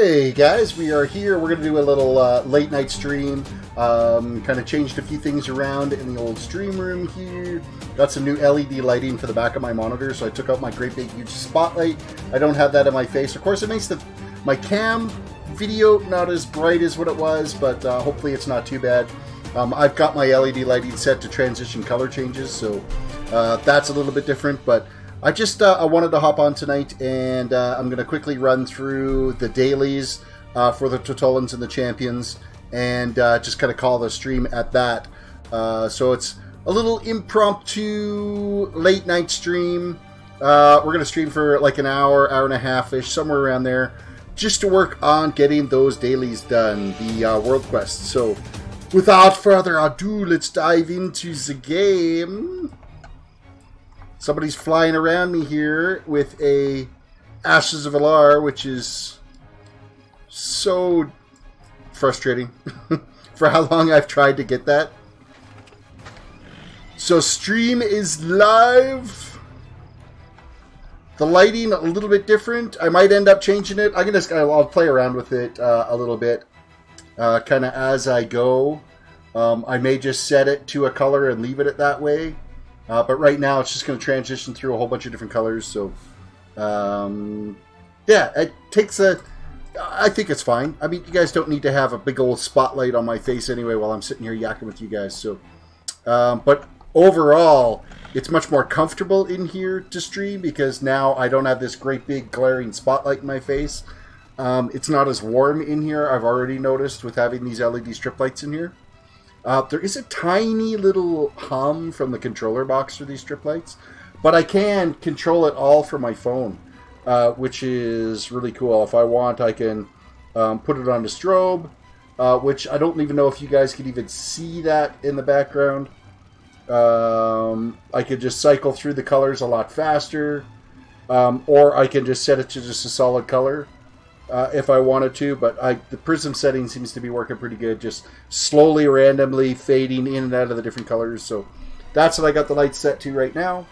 Hey guys, we are here. We're going to do a little late night stream. Kind of changed a few things around in the old stream room here. Got some new LED lighting for the back of my monitor, so I took out my great big huge spotlight. I don't have that in my face. Of course, it makes my cam video not as bright as what it was, but hopefully it's not too bad. I've got my LED lighting set to transition color changes, so that's a little bit different, but I just I wanted to hop on tonight, and I'm going to quickly run through the dailies for the Totolans and the champions, and just kind of call the stream at that. So it's a little impromptu late night stream. We're going to stream for like an hour, hour and a half-ish, somewhere around there, just to work on getting those dailies done, the world quests. So without further ado, let's dive into the game. Somebody's flying around me here with a Ashes of Alar, which is so frustrating for how long I've tried to get that. So stream is live. The lighting a little bit different. I might end up changing it. I'll play around with it a little bit, kind of as I go. I may just set it to a color and leave it at that way. But right now, it's just going to transition through a whole bunch of different colors. So, yeah, it takes I think it's fine. I mean, you guys don't need to have a big old spotlight on my face anyway while I'm sitting here yakking with you guys. So, but overall, it's much more comfortable in here to stream because now I don't have this great big glaring spotlight in my face. It's not as warm in here, I've already noticed, with having these LED strip lights in here. There is a tiny little hum from the controller box for these strip lights, but I can control it all from my phone, which is really cool. If I want, I can put it on the strobe, which I don't even know if you guys can even see that in the background. I could just cycle through the colors a lot faster, or I can just set it to just a solid color. If I wanted to, but the prism setting seems to be working pretty good, just slowly, randomly fading in and out of the different colors. So that's what I got the lights set to right now.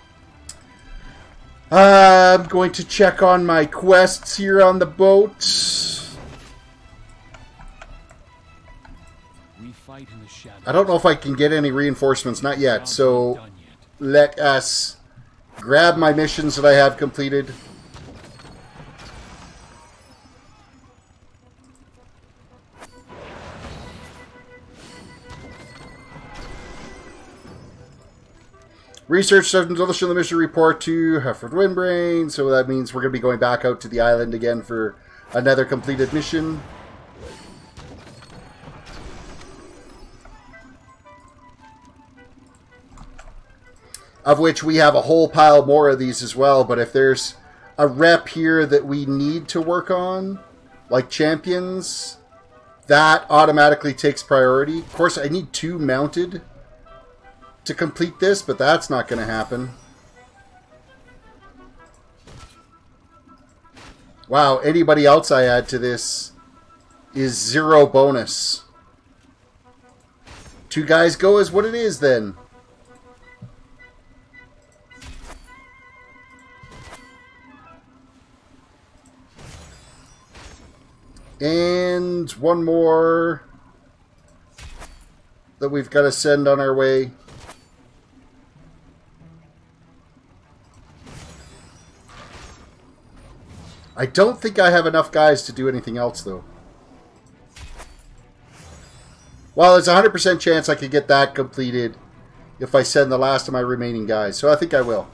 I'm going to check on my quests here on the boat. We fight in the shadows. I don't know if I can get any reinforcements, not yet, so let us grab my missions that I have completed. Research sessions on the mission report to Hefford Windbrain, so that means we're going to be going back out to the island again for another completed mission. Of which we have a whole pile more of these as well, but if there's a rep here that we need to work on, like champions, that automatically takes priority. Of course, I need 2 mounted to complete this, but that's not going to happen. Wow, anybody else I add to this is 0 bonus. 2 guys go is what it is then. And one more that we've got to send on our way. I don't think I have enough guys to do anything else, though. Well, there's a 100% chance I could get that completed if I send the last of my remaining guys, so I think I will.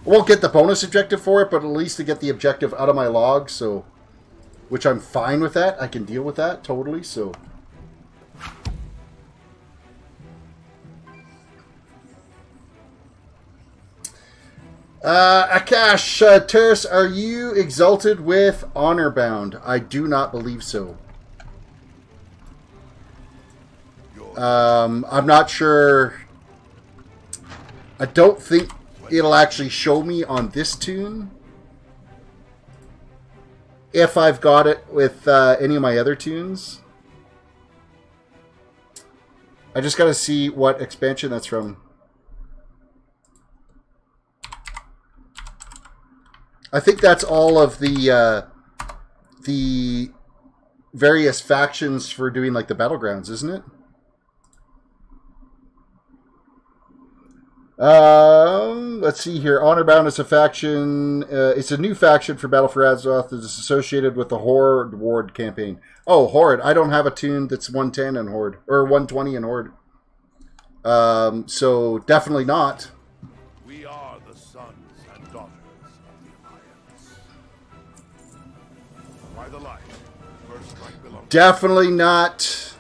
I won't get the bonus objective for it, but at least to get the objective out of my log, so... Which I'm fine with that. I can deal with that, totally, so... Akash, Terris, are you exalted with honor bound? I do not believe so. I'm not sure. I don't think it'll actually show me on this tune. If I've got it with any of my other tunes. I just got to see what expansion that's from. I think that's all of the various factions for doing like the battlegrounds, isn't it? Let's see here. Honorbound is a faction. It's a new faction for Battle for Azeroth that is associated with the Horde Ward campaign. Oh, Horde. I don't have a tune that's 110 in Horde. Or 120 in Horde. So, definitely not. We are the sons and daughters of the Alliance. By the light, first strike belongs. Definitely not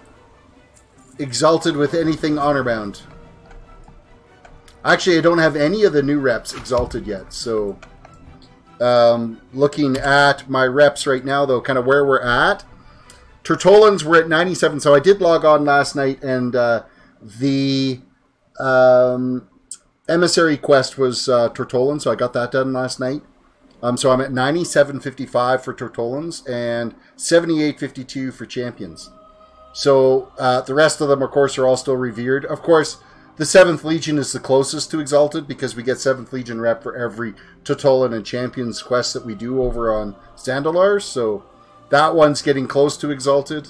exalted with anything Honorbound. Actually, I don't have any of the new reps exalted yet, so looking at my reps right now, though, kind of where we're at. Tortolans were at 97, so I did log on last night, and the emissary quest was Tortolan, so I got that done last night. So I'm at 97.55 for Tortolans and 78.52 for champions. So the rest of them, of course, are all still revered. Of course, the 7th Legion is the closest to Exalted because we get 7th Legion rep for every Tortolan and Champions quest that we do over on Zandalar. So that one's getting close to Exalted.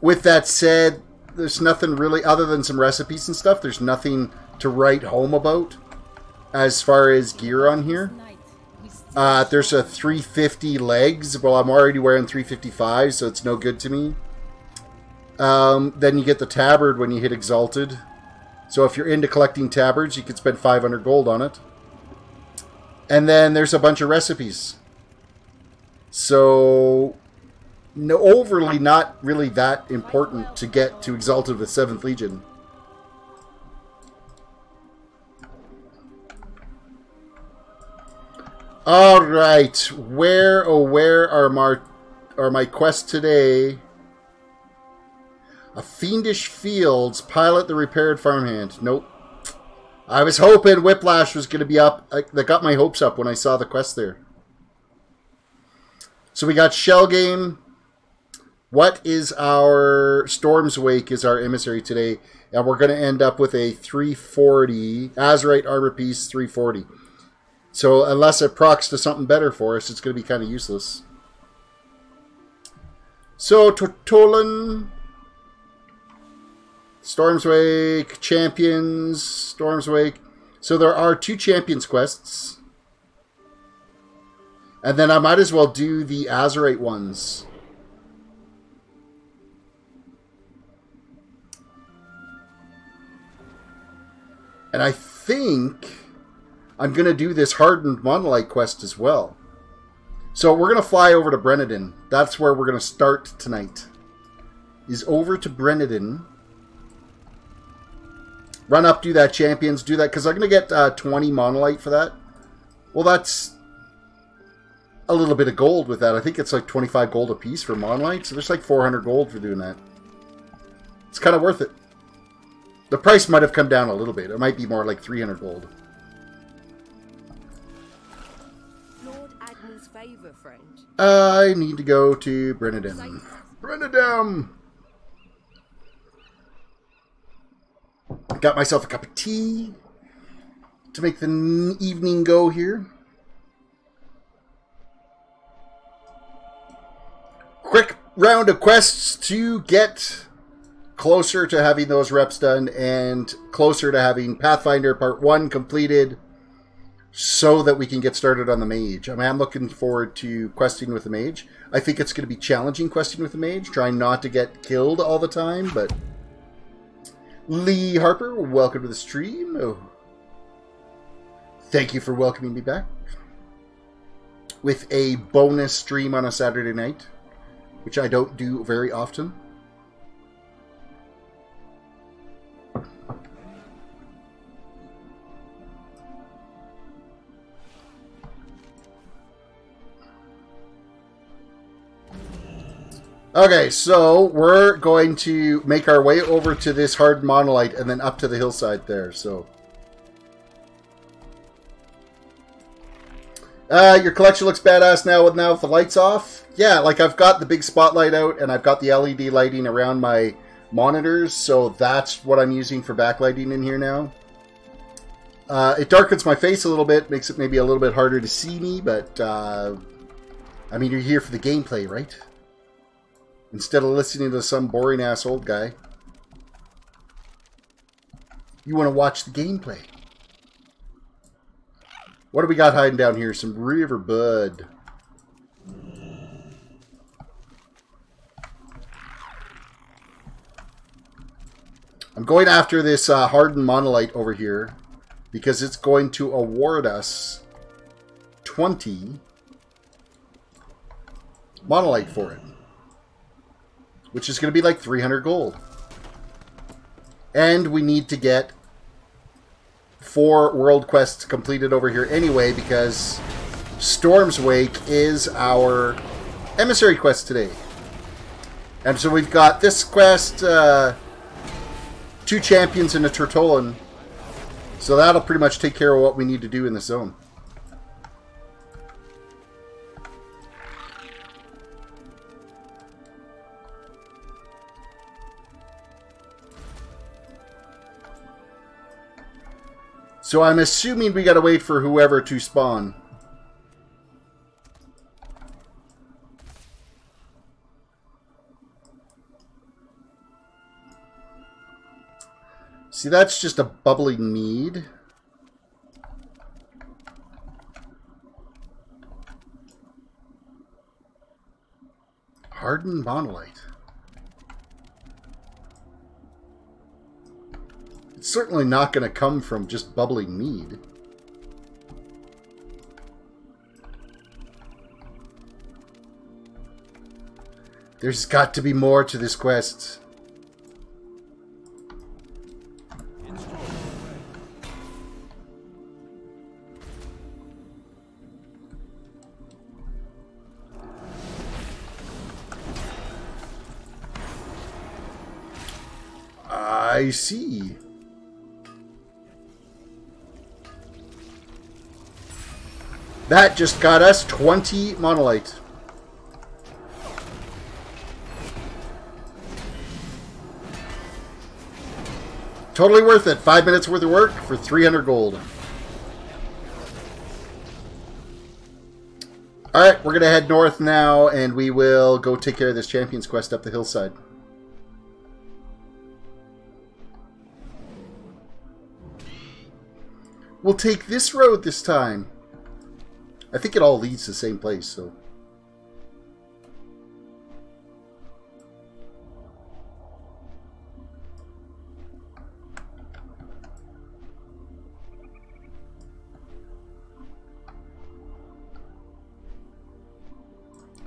With that said, there's nothing really, other than some recipes and stuff, there's nothing to write home about as far as gear on here. There's a 350 legs. Well, I'm already wearing 355, so it's no good to me. Then you get the tabard when you hit Exalted. So if you're into collecting tabards, you could spend 500 gold on it. And then there's a bunch of recipes. So, no, overly not really that important to get to Exalted with 7th Legion. Alright, where are my quests today? A Fiendish Fields, pilot the repaired farmhand. Nope. I was hoping Whiplash was going to be up. That got my hopes up when I saw the quest there. So we got Shell Game. What is our... Storm's Wake is our emissary today. And we're going to end up with a 340. Azerite Armor Piece 340. So unless it procs to something better for us, it's going to be kind of useless. So Tortolan... Storm's Wake, Champions, Storm's Wake. So there are 2 Champions quests. And then I might as well do the Azerite ones. And I think I'm going to do this Hardened Monolite quest as well. So we're going to fly over to Brenadin. That's where we're going to start tonight. Is over to Brenadin. Run up, do that, Champions, do that, because I'm going to get 20 Monolite for that. Well, that's a little bit of gold with that. I think it's like 25 gold a piece for Monolite, so there's like 400 gold for doing that. It's kind of worth it. The price might have come down a little bit. It might be more like 300 gold. Lord Agnes' favor, friend. I need to go to Brenadin. Brenadin! Got myself a cup of tea to make the evening go here. Quick round of quests to get closer to having those reps done and closer to having Pathfinder Part 1 completed so that we can get started on the Mage. I mean, I'm looking forward to questing with the Mage. I think it's going to be challenging questing with the Mage, trying not to get killed all the time, but... Lee Harper, welcome to the stream. Oh. Thank you for welcoming me back. With a bonus stream on a Saturday night, which I don't do very often. Okay, so we're going to make our way over to this hard monolite and then up to the hillside there, so. Your collection looks badass now with the lights off. Yeah, like I've got the big spotlight out and I've got the LED lighting around my monitors, so that's what I'm using for backlighting in here now. It darkens my face a little bit, makes it maybe a little bit harder to see me, but I mean, you're here for the gameplay, right? instead of listening to some boring ass old guy. You want to watch the gameplay. What do we got hiding down here? Some river bud. I'm going after this hardened monolith over here because it's going to award us 20 monolith for it, which is going to be like 300 gold. And we need to get 4 world quests completed over here anyway, because Storm's Wake is our emissary quest today. And so we've got this quest, 2 champions and a Tortolan. So that'll pretty much take care of what we need to do in the zone. So I'm assuming we gotta wait for whoever to spawn. See, that's just a bubbling mead. Hardened monolith. It's certainly not going to come from just bubbling mead. There's got to be more to this quest. I see. That just got us 20 monolith. Totally worth it. 5 minutes worth of work for 300 gold. Alright, we're going to head north now, and we will go take care of this Champions quest up the hillside. We'll take this road this time. I think it all leads to the same place, so.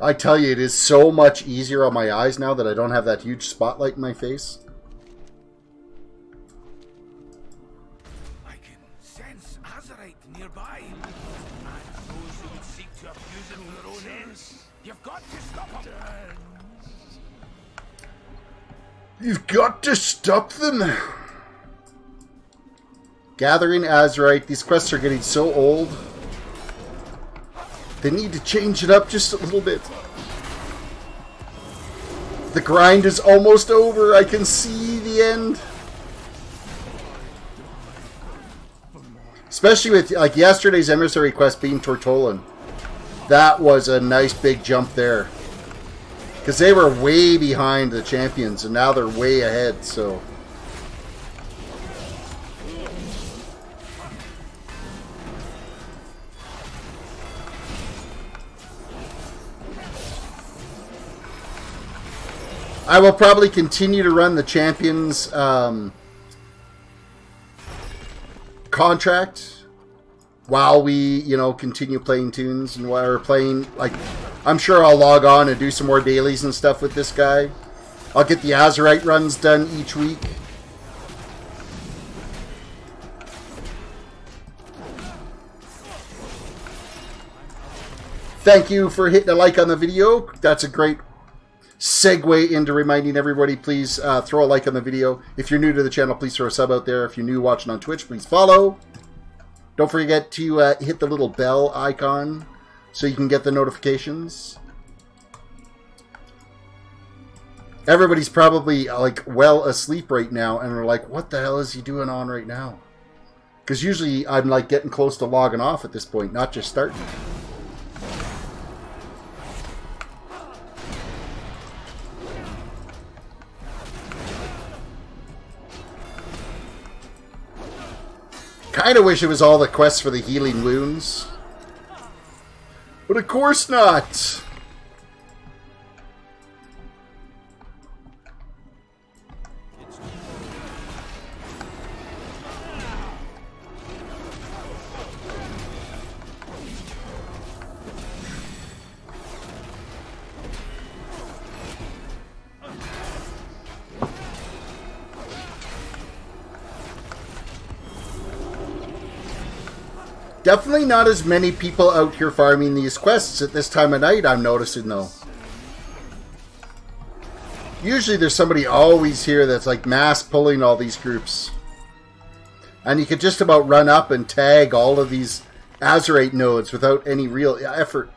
I tell you, it is so much easier on my eyes now that I don't have that huge spotlight in my face. Nearby, and those who would seek to abuse it for their own ends. You've got to stop them. You've got to stop them. Gathering Azurite. These quests are getting so old. They need to change it up just a little bit. The grind is almost over. I can see the end. Especially with like yesterday's emissary quest being Tortolan. That was a nice big jump there. Because they were way behind the champions and now they're way ahead, so. I will probably continue to run the champions contract while we, you know, continue playing tunes and while we're playing, like, I'm sure I'll log on and do some more dailies and stuff with this guy. I'll get the Azurite runs done each week. Thank you for hitting a like on the video. That's a great segue into reminding everybody, please throw a like on the video. If you're new to the channel, please throw a sub out there. If you're new watching on Twitch, please follow. Don't forget to hit the little bell icon so you can get the notifications. Everybody's probably like well asleep right now and they're like, what the hell is he doing on right now? Because usually I'm like getting close to logging off at this point, not just starting. kind of wish it was all the quests for the healing wounds. But of course not. Definitely not as many people out here farming these quests at this time of night, I'm noticing, though. Usually there's somebody always here that's like mass pulling all these groups. And you could just about run up and tag all of these Azurite nodes without any real effort.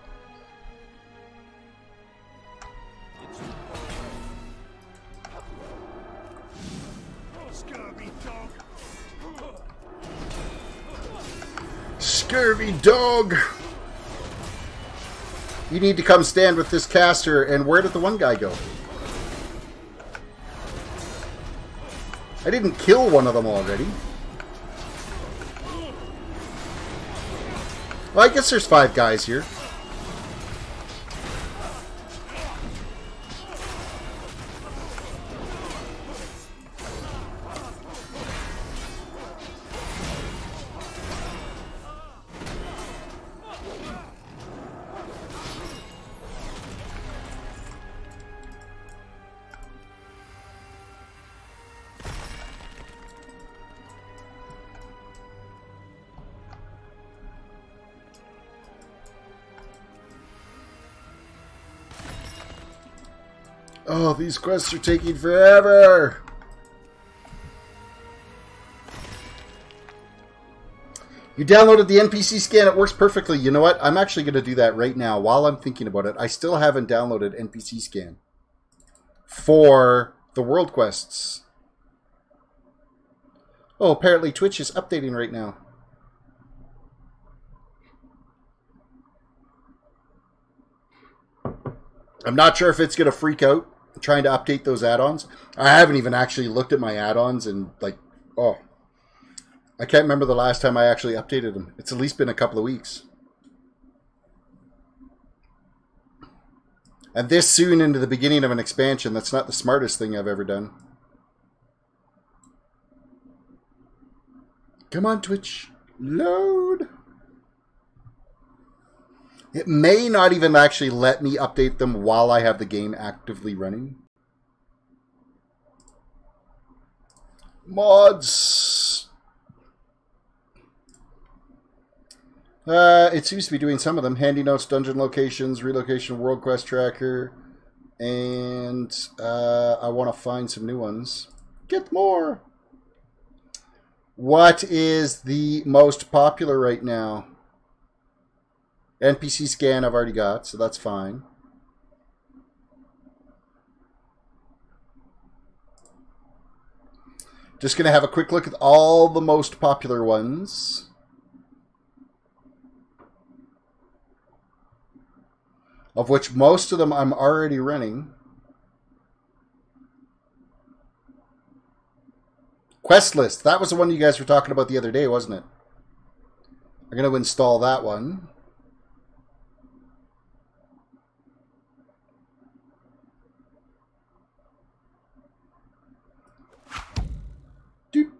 Scurvy dog! You need to come stand with this caster. And where did the one guy go? I didn't kill one of them already. Well, I guess there's 5 guys here. Oh, these quests are taking forever! You downloaded the NPC scan, it works perfectly. You know what? I'm actually going to do that right now while I'm thinking about it. I still haven't downloaded NPC scan for the world quests. Oh, apparently Twitch is updating right now. I'm not sure if it's going to freak out trying to update those add-ons. I haven't even actually looked at my add-ons and like, oh, I can't remember the last time I actually updated them. It's at least been a couple of weeks. And this soon into the beginning of an expansion, that's not the smartest thing I've ever done. Come on, Twitch. Load. It may not even actually let me update them while I have the game actively running. Mods. It seems to be doing some of them. Handy notes, dungeon locations, relocation, world quest tracker. And I want to find some new ones. Get more. What is the most popular right now? NPC scan I've already got, so that's fine. Just going to have a quick look at all the most popular ones. Of which most of them I'm already running. Quest list. That was the one you guys were talking about the other day, wasn't it? I'm going to install that one.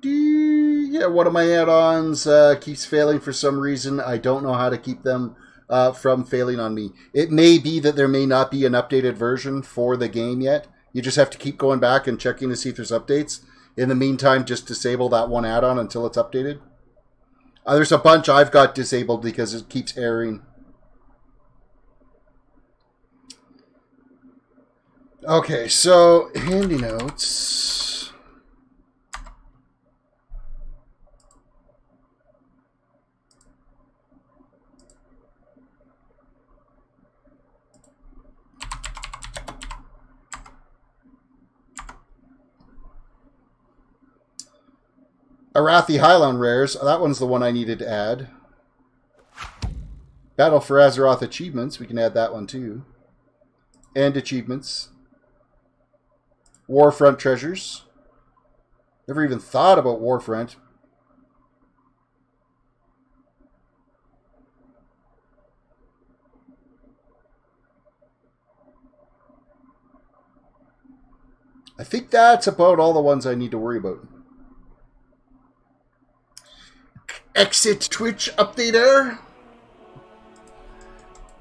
Yeah, one of my add-ons keeps failing for some reason. I don't know how to keep them from failing on me. It may be that there may not be an updated version for the game yet. You just have to keep going back and checking to see if there's updates. In the meantime, just disable that one add-on until it's updated. There's a bunch I've got disabled because it keeps erroring. Okay, so handy notes. Arathi Highlands rares. That one's the one I needed to add. Battle for Azeroth achievements. We can add that one too. And achievements. Warfront treasures. Never even thought about Warfront. I think that's about all the ones I need to worry about. Exit Twitch updater.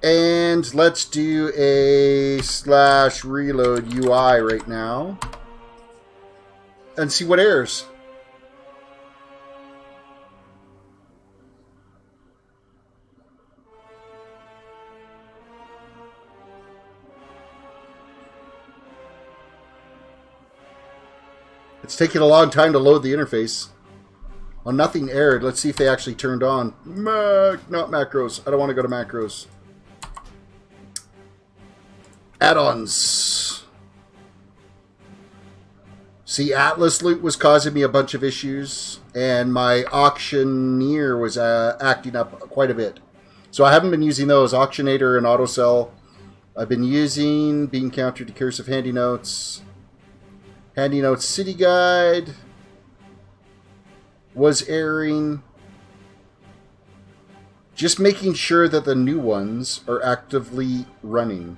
And let's do a /reload UI right now. And see what errors. It's taking a long time to load the interface. Well, nothing errored. Let's see if they actually turned on. Not macros. I don't want to go to macros. Add-ons. See, Atlas loot was causing me a bunch of issues, and my auctioneer was acting up quite a bit. So I haven't been using those. Auctionator and Autosell. I've been using Being Counter to Cursive Handy Notes. Handy Notes City Guide was airing. Just making sure that the new ones are actively running.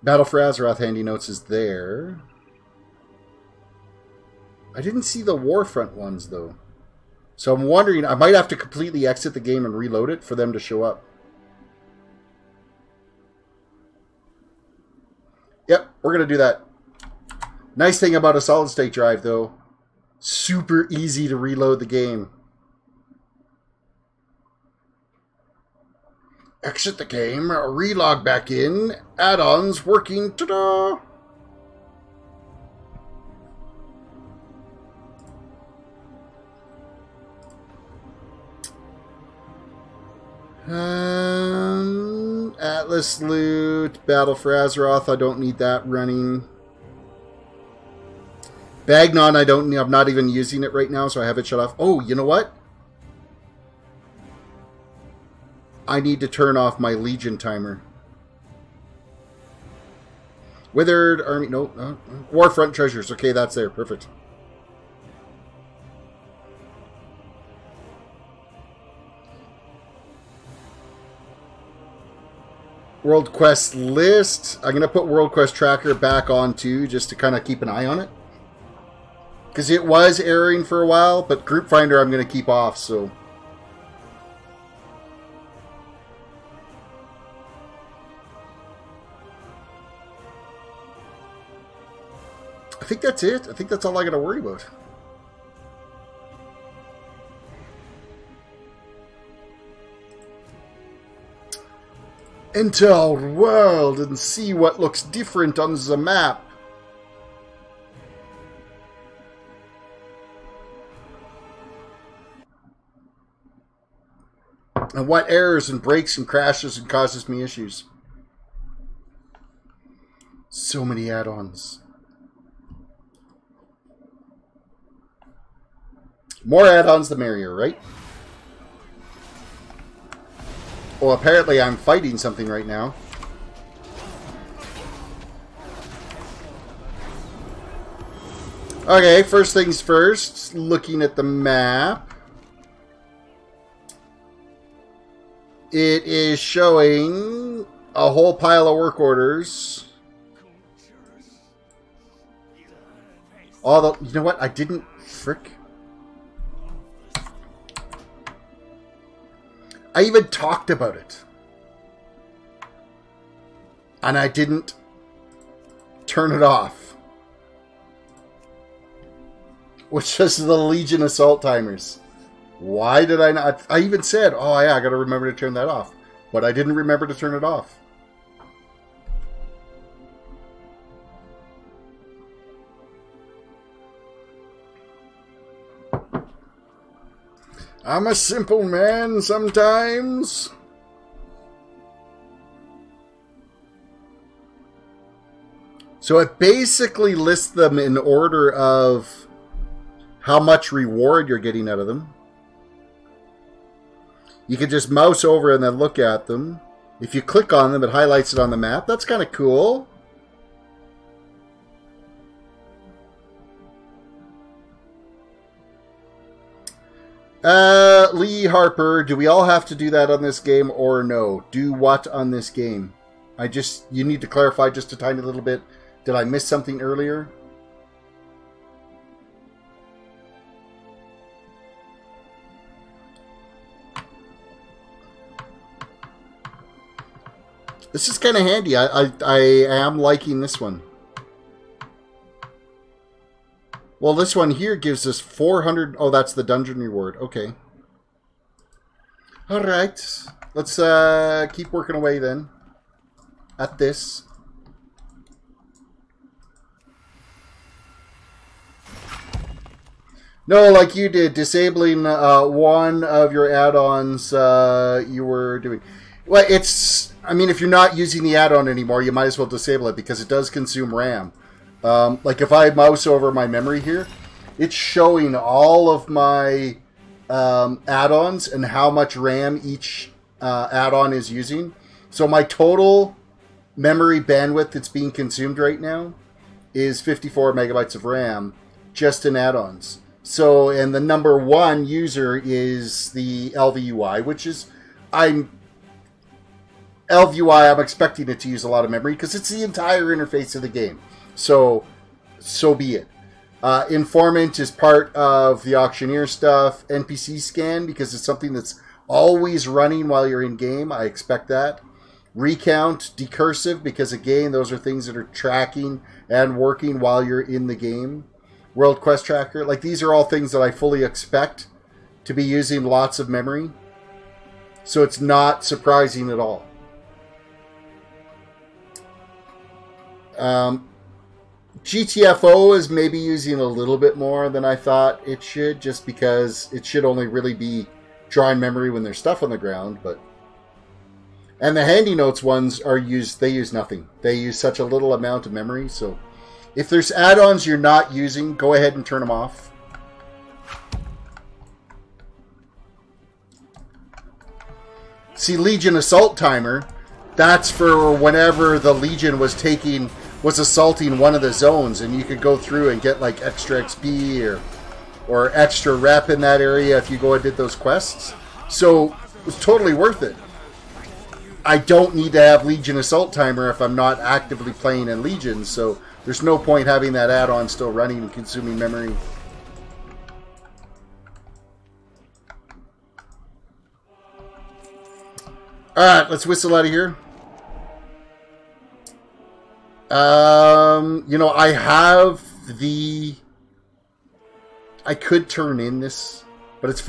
Battle for Azeroth Handy Notes is there. I didn't see the Warfront ones, though. So I'm wondering, I might have to completely exit the game and reload it for them to show up. Yep, we're going to do that. Nice thing about a solid-state drive, though. Super easy to reload the game. Exit the game, relog back in, add-ons working, ta-da! Atlas loot, Battle for Azeroth, I don't need that running. Bagnon, I'm not even using it right now, so I have it shut off. Oh, you know what? I need to turn off my Legion timer. Withered Army, no. Warfront Treasures, okay, that's there, perfect. World Quest list. I'm going to put World Quest Tracker back on too, just to kind of keep an eye on it. Because it was erroring for a while, but Group Finder I'm going to keep off, so... I think that's it. I think that's all I got to worry about. Enter our world and see what looks different on the map. And what errors and breaks and crashes and causes me issues. So many add-ons. More add-ons the merrier, right? Well, apparently I'm fighting something right now. Okay, first things first, looking at the map. It is showing a whole pile of work orders. You know what? I didn't... Frick. I even talked about it. And I didn't turn it off. Which is the Legion Assault timers. Why did I not? I even said, oh yeah, I gotta remember to turn that off. But I didn't remember to turn it off. I'm a simple man sometimes. So it basically lists them in order of how much reward you're getting out of them. You can just mouse over and then look at them. If you click on them, it highlights it on the map. That's kind of cool. Lee Harper, do we all have to do that on this game or no? Do what on this game? You need to clarify just a tiny little bit. Did I miss something earlier? This is kind of handy. I am liking this one. Well, this one here gives us 400... Oh, that's the dungeon reward. Okay. Alright. Let's keep working away then. At this. No, like you did. Disabling one of your add-ons you were doing. Well, it's... I mean, if you're not using the add-on anymore, you might as well disable it because it does consume RAM. Like if I mouse over my memory here, it's showing all of my add-ons and how much RAM each add-on is using. So my total memory bandwidth that's being consumed right now is 54 megabytes of RAM just in add-ons. So, and the number one user is the LVUI, which is, I'm expecting it to use a lot of memory because it's the entire interface of the game. So be it. Informant is part of the auctioneer stuff. NPC scan, because it's something that's always running while you're in game. I expect that. Recount, decursive, because again, those are things that are tracking and working while you're in the game. World Quest Tracker, like these are all things that I fully expect to be using lots of memory. So it's not surprising at all. GTFO is maybe using a little bit more than I thought it should, just because it should only really be drawing memory when there's stuff on the ground. But and the handy notes ones are used, they use nothing. They use such a little amount of memory. So if there's add-ons you're not using, go ahead and turn them off. See, Legion Assault Timer, that's for whenever the Legion was assaulting one of the zones, and you could go through and get like extra XP or extra rep in that area if you go and did those quests. So it was totally worth it. I don't need to have Legion Assault Timer if I'm not actively playing in Legion, so there's no point having that add-on still running and consuming memory. Alright, let's whistle out of here. You know, I could turn in this, but it's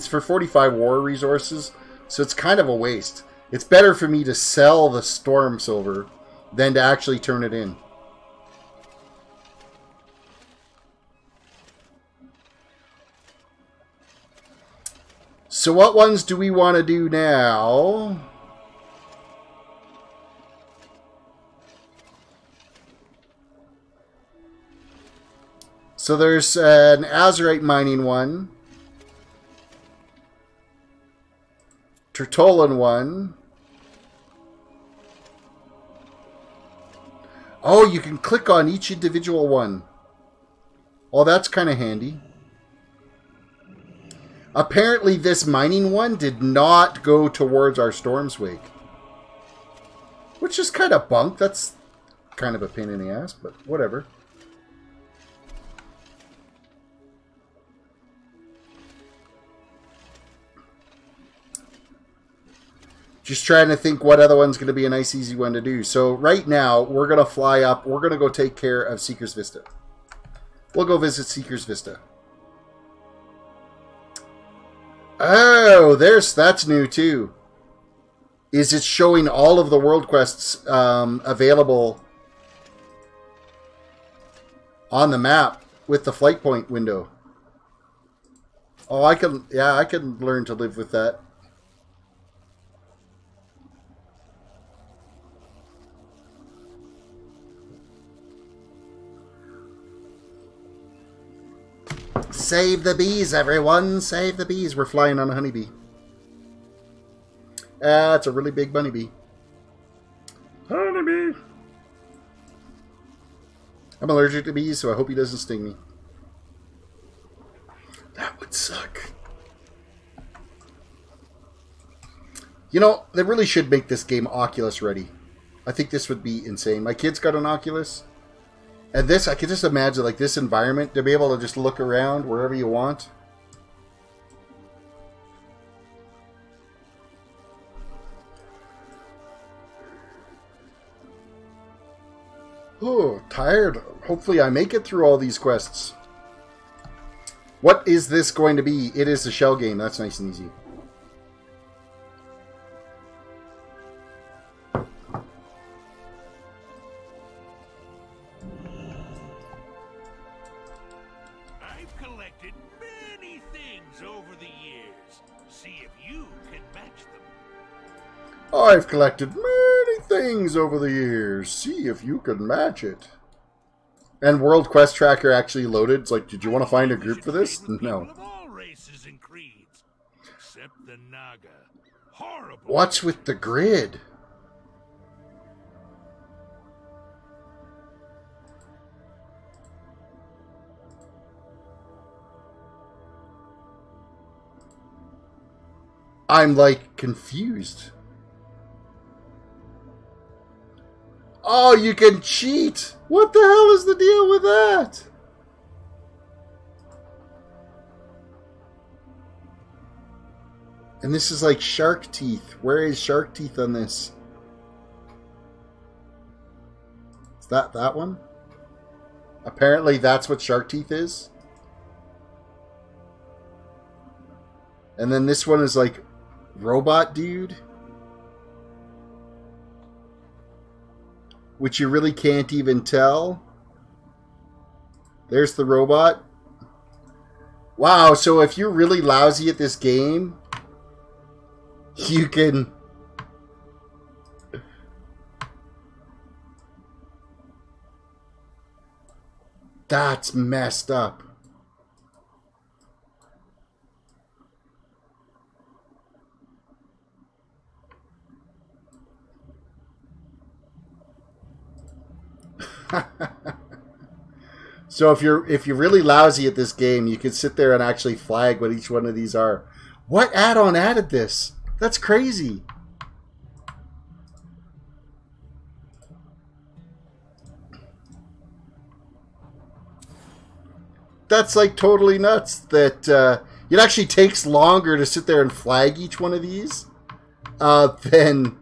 for 45 war resources, so it's kind of a waste. It's better for me to sell the Storm Silver than to actually turn it in. So what ones do we want to do now? So there's an Azurite mining one. Tertolan one. Oh, you can click on each individual one. Well, that's kind of handy. Apparently this mining one did not go towards our Storm's Wake. Which is kind of bunk. That's kind of a pain in the ass, but whatever. Just trying to think what other one's going to be a nice easy one to do. So right now, we're going to fly up. We're going to go take care of Seeker's Vista. We'll go visit Seeker's Vista. Oh, that's new too. Is it showing all of the world quests available on the map with the flight point window? Oh, I can learn to live with that. Save the bees, everyone! Save the bees! We're flying on a honeybee. It's a really big bunny bee. Honeybee! I'm allergic to bees, so I hope he doesn't sting me. That would suck. You know, they really should make this game Oculus ready. I think this would be insane. My kid's got an Oculus. And this, I could just imagine, like, this environment, to be able to just look around wherever you want. Oh, tired. Hopefully I make it through all these quests. What is this going to be? It is a shell game. That's nice and easy. I've collected many things over the years. See if you can match them. I've collected many things over the years. See if you can match it. And World Quest Tracker actually loaded. It's like, did you want to find a group for this? No. Of all races and creeds, except the Naga. Horrible. What's with the grid? I'm like confused. Oh, you can cheat! What the hell is the deal with that? And this is like shark teeth. Where is shark teeth on this? Is that one? Apparently that's what shark teeth is. And then this one is like robot dude. Which you really can't even tell. There's the robot. Wow, so if you're really lousy at this game, you can... That's messed up. So if you're really lousy at this game, you can sit there and actually flag what each one of these are. What add-on added this? That's crazy. That's like totally nuts that it actually takes longer to sit there and flag each one of these than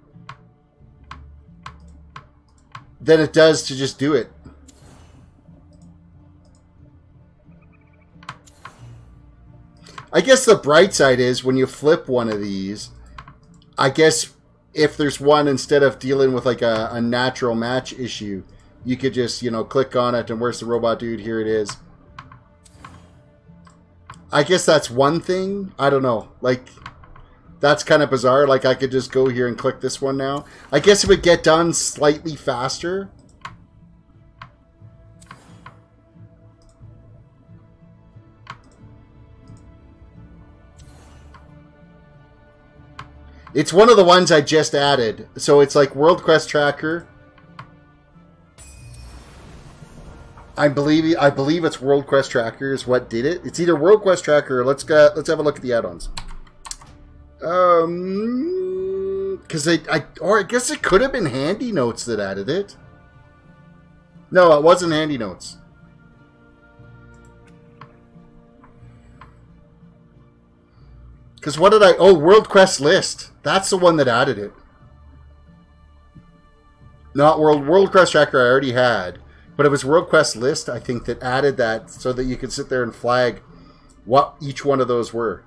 it does to just do it. I guess the bright side is when you flip one of these, I guess if there's one, instead of dealing with like a natural match issue, you could just, you know, click on it and where's the robot dude? Here it is. I guess that's one thing. I don't know. Like, that's kind of bizarre. Like, I could just go here and click this one now. I guess it would get done slightly faster. It's one of the ones I just added. So it's like World Quest Tracker. I believe it's World Quest Tracker is what did it. It's either World Quest Tracker or let's have a look at the add-ons. Because I guess it could have been Handy Notes that added it. No, it wasn't Handy Notes. Because what did oh, World Quest List. That's the one that added it. Not World Quest Tracker I already had. But it was World Quest List, I think, that added that so that you could sit there and flag what each one of those were.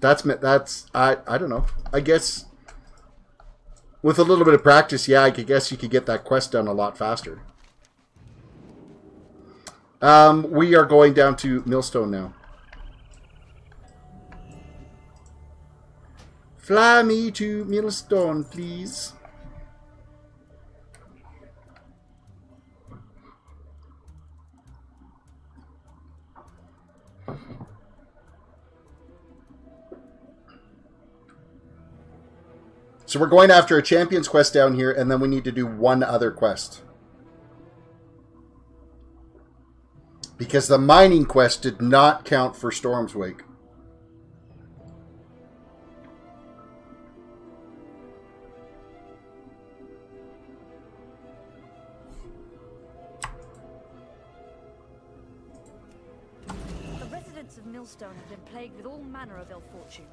That's I don't know. I guess with a little bit of practice, yeah, I guess you could get that quest done a lot faster. We are going down to Millstone now. Fly me to Millstone, please. So we're going after a Champion's quest down here, and then we need to do one other quest. Because the mining quest did not count for Storm's Wake. Millstone have been plagued with all manner of ill fortune.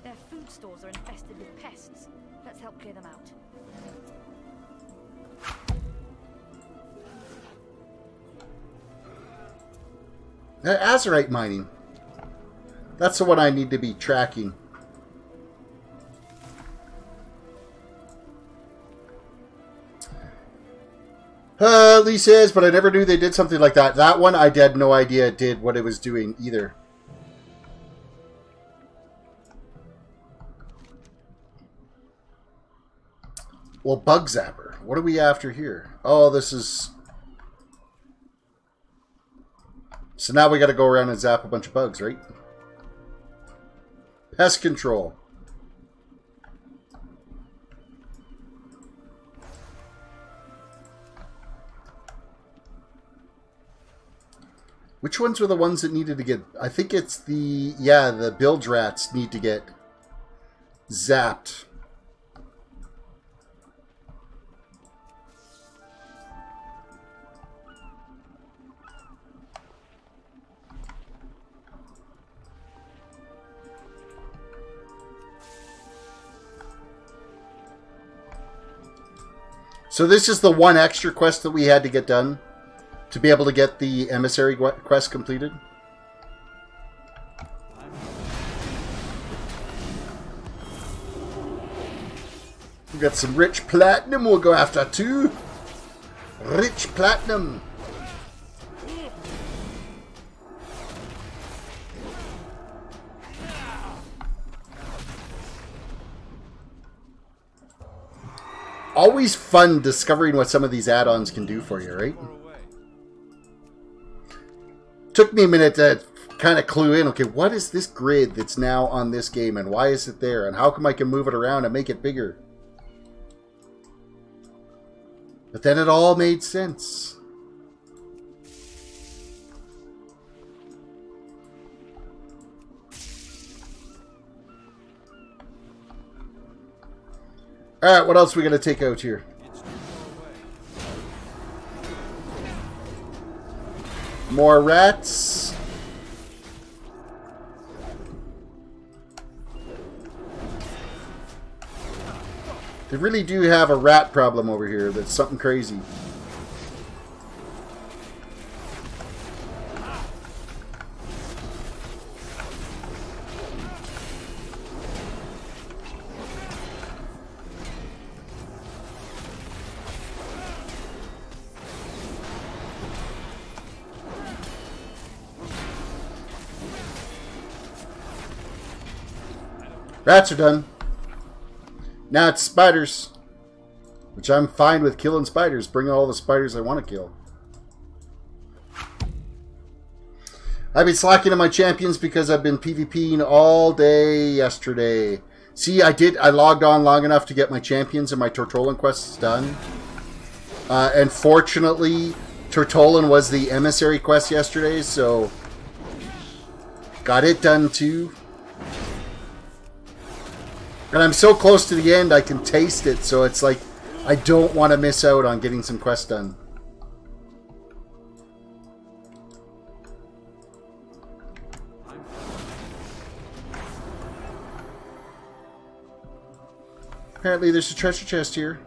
Their food stores are infested with pests. Let's help clear them out. Azurite mining. That's the one I need to be tracking. Lee says, but I never knew they did something like that. That one, I had no idea it did what it was doing either. Well, Bug Zapper. What are we after here? Oh, this is... So now we got to go around and zap a bunch of bugs, right? Pest control. Which ones were the ones that needed to get... I think it's the... Yeah, the bilge rats need to get zapped. So this is the one extra quest that we had to get done to be able to get the emissary quest completed. We got some rich platinum we'll go after too. Rich platinum. Always fun discovering what some of these add-ons can do for you, right? Took me a minute to kind of clue in, okay, what is this grid that's now on this game and why is it there and how come I can move it around and make it bigger? But then it all made sense. Alright, what else are we going to take out here? More rats. They really do have a rat problem over here. That's something crazy. Rats are done. Now it's spiders. Which I'm fine with killing spiders. Bring all the spiders I want to kill. I've been slacking on my champions because I've been PvPing all day yesterday. See, I logged on long enough to get my champions and my Tortolan quests done. And fortunately, Tortolan was the emissary quest yesterday, so got it done too. And I'm so close to the end, I can taste it, so it's like, I don't want to miss out on getting some quests done. Apparently there's a treasure chest here.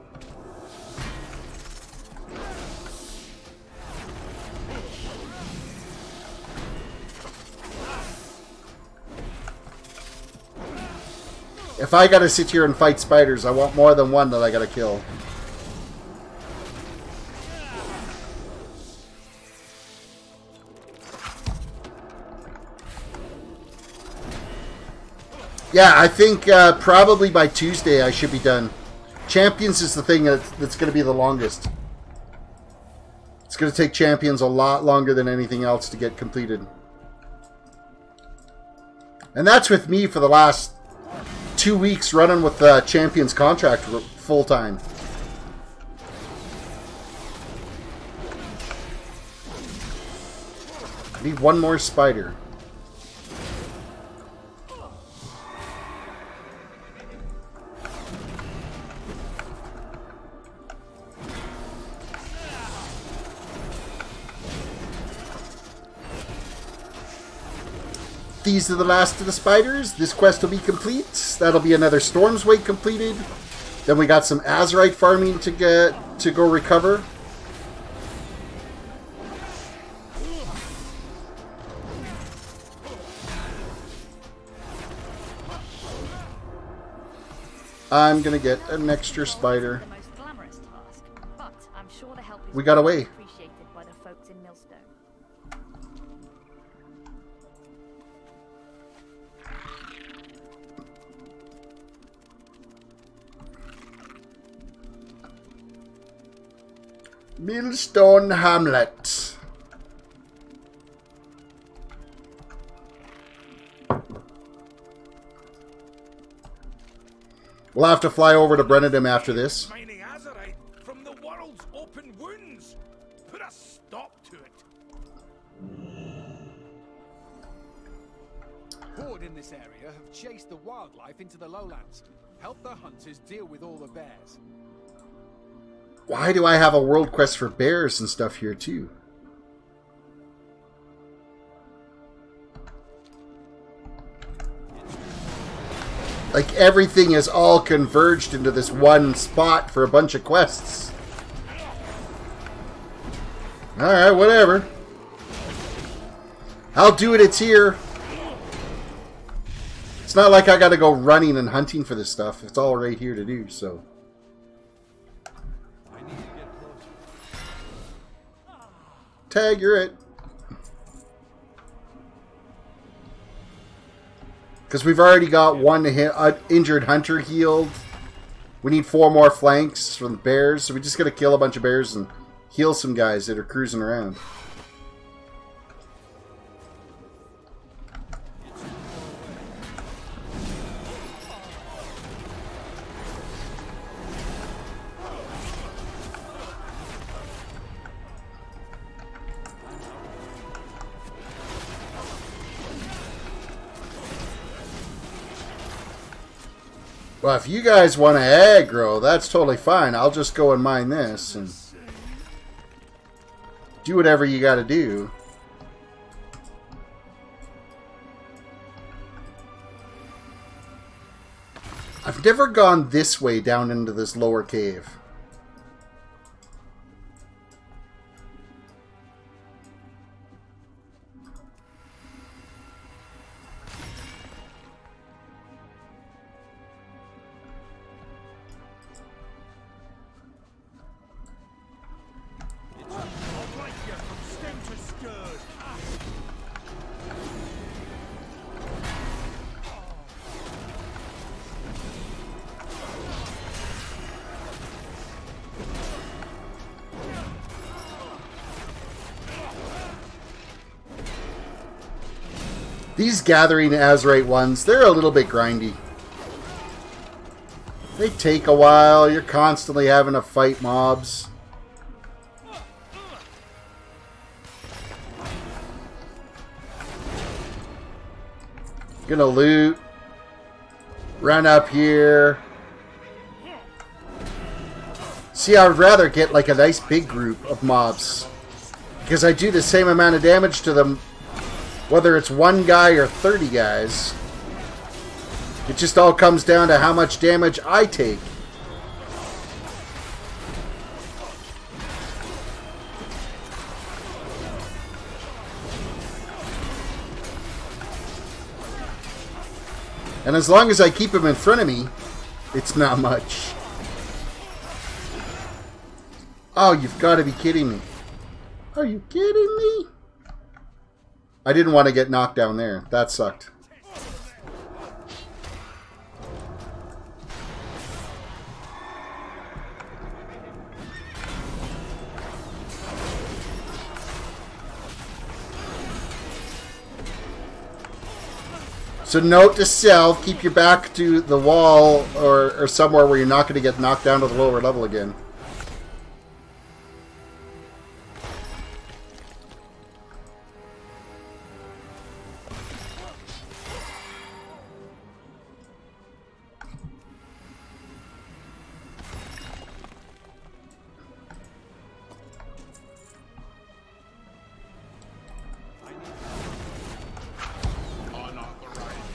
If I gotta sit here and fight spiders, I want more than one that I gotta kill. Yeah, I think probably by Tuesday I should be done. Champions is the thing that's going to be the longest. It's going to take Champions a lot longer than anything else to get completed. And that's with me for the last 2 weeks running with the Champions contract full time. I need one more spider. these are the last of the spiders. This quest will be complete. That'll be another Storm's Wake completed. Then we got some Azurite farming to go recover. I'm gonna get an extra spider. The most glamorous task, but I'm sure the help is We got away. appreciated by the folks in Millstone. Millstone Hamlet. We'll have to fly over to Brennendam after this. Mining azurite from the world's open wounds. Put a stop to it. Horde in this area have chased the wildlife into the lowlands. Help the hunters deal with all the bears. Why do I have a world quest for bears and stuff here too? Like everything is all converged into this one spot for a bunch of quests. Alright, whatever. I'll do it, it's here. It's not like I gotta go running and hunting for this stuff. It's all right here to do, so. I need to get closer. Tag, you're it. Because we've already got one injured hunter healed. We need 4 more flanks from the bears. So we just got to kill a bunch of bears and heal some guys that are cruising around. Well, if you guys want to aggro, that's totally fine. I'll just go and mine this and do whatever you got to do. I've never gone this way down into this lower cave. These gathering Azurite ones, they're a little bit grindy. They take a while. You're constantly having to fight mobs. Gonna loot. Run up here. See, I would rather get like a nice big group of mobs. Because I do the same amount of damage to them whether it's one guy or 30 guys. It just all comes down to how much damage I take. And as long as I keep him in front of me, it's not much. Oh, you've got to be kidding me. Are you kidding me? I didn't want to get knocked down there. That sucked. So note to self, keep your back to the wall or somewhere where you're not going to get knocked down to the lower level again.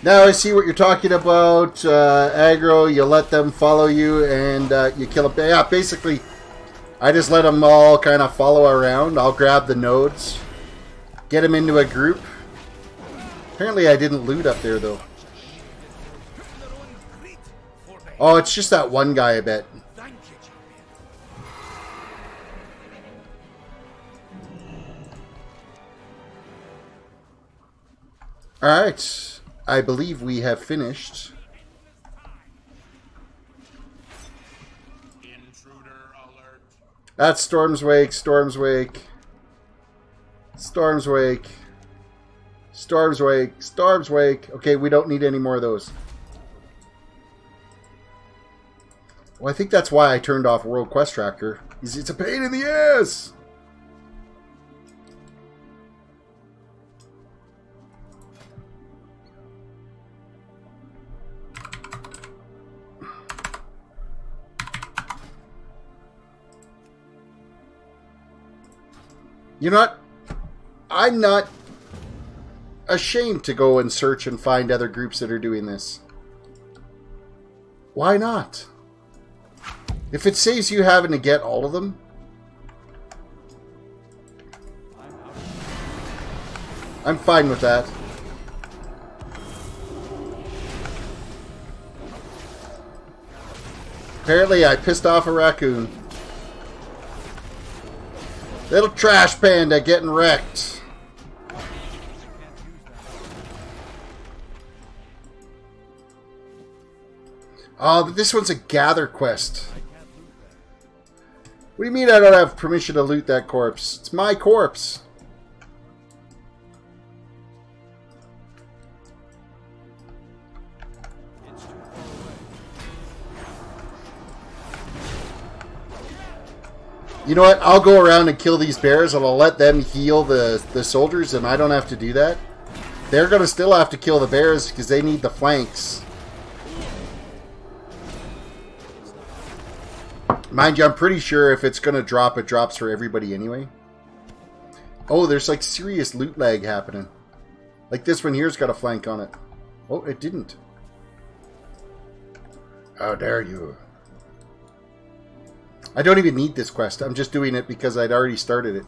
Now I see what you're talking about. Aggro, you let them follow you and you kill them. Yeah, basically, I just let them all kind of follow around. I'll grab the nodes, get them into a group. Apparently I didn't loot up there, though. Oh, it's just that one guy, I bet. Alright. I believe we have finished. Intruder alert. That's Storm's Wake, Storm's Wake. Storm's Wake. Storm's Wake, Storm's Wake. Okay, we don't need any more of those. Well, I think that's why I turned off World Quest Tracker. It's a pain in the ass! You know what? I'm not ashamed to go and search and find other groups that are doing this. Why not? If it saves you having to get all of them. I'm fine with that. Apparently I pissed off a raccoon. Little trash panda getting wrecked. Oh, this one's a gather quest. What do you mean I don't have permission to loot that corpse? It's my corpse. You know what? I'll go around and kill these bears and I'll let them heal the soldiers and I don't have to do that. They're going to still have to kill the bears because they need the flanks. Mind you, I'm pretty sure if it's going to drop, it drops for everybody anyway. Oh, there's like serious loot lag happening. Like this one here's got a flank on it. Oh, it didn't. How dare you? I don't even need this quest. I'm just doing it because I'd already started it.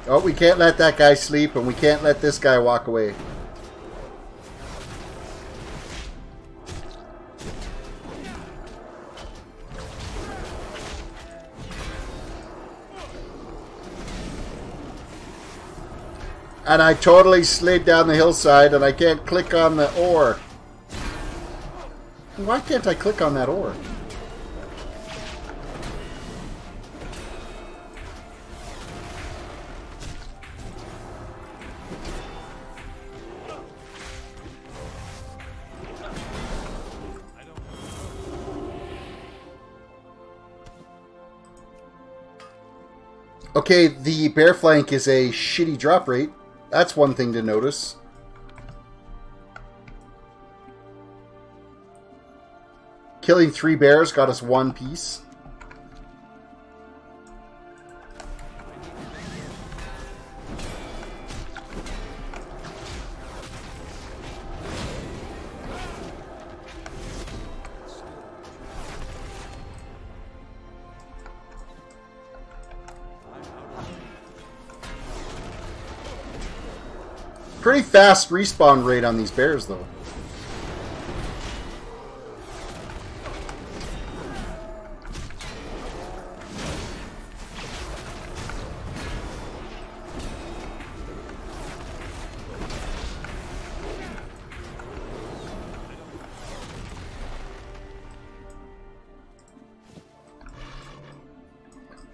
Oh, we can't let that guy sleep and we can't let this guy walk away. And I totally slid down the hillside and I can't click on the ore. Why can't I click on that ore? Okay, the bear flank is a shitty drop rate. That's one thing to notice. Killing 3 bears got us 1 piece. Pretty fast respawn rate on these bears, though.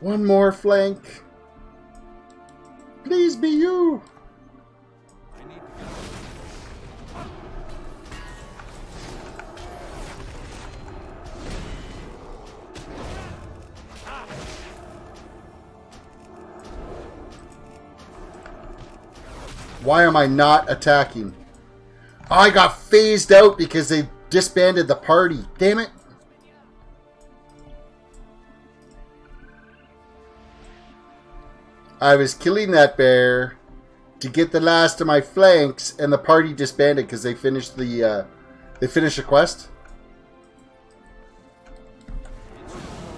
One more flank. Please be you. Why am I not attacking? I got phased out because they disbanded the party. Damn it. I was killing that bear to get the last of my flanks, and the party disbanded because they finished the quest.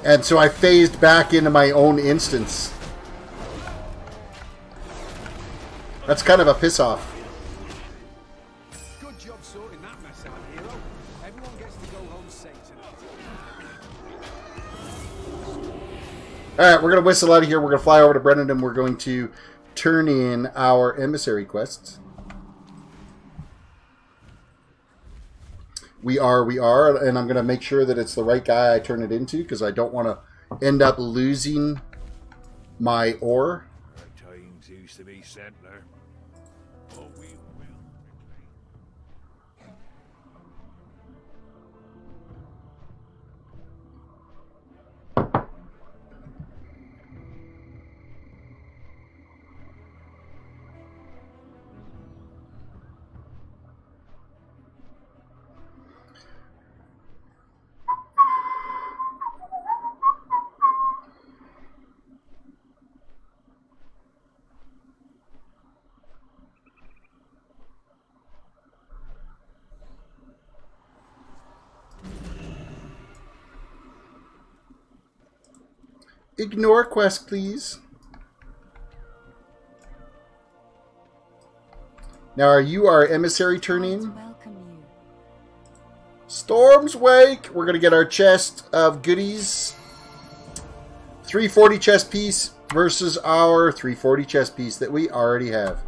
And so I phased back into my own instance. That's kind of a piss off. Good job sorting that mess out, hero. Everyone gets to go home safe tonight. Alright, we're going to whistle out of here. We're going to fly over to Brennan and we're going to turn in our emissary quests. We are, and I'm going to make sure that it's the right guy I turn it into because I don't want to end up losing my ore. Times used to be simpler. Oh, we will. Ignore quest, please. Now, are you our emissary turn-in? Storm's Wake. We're going to get our chest of goodies. 340 chest piece versus our 340 chest piece that we already have.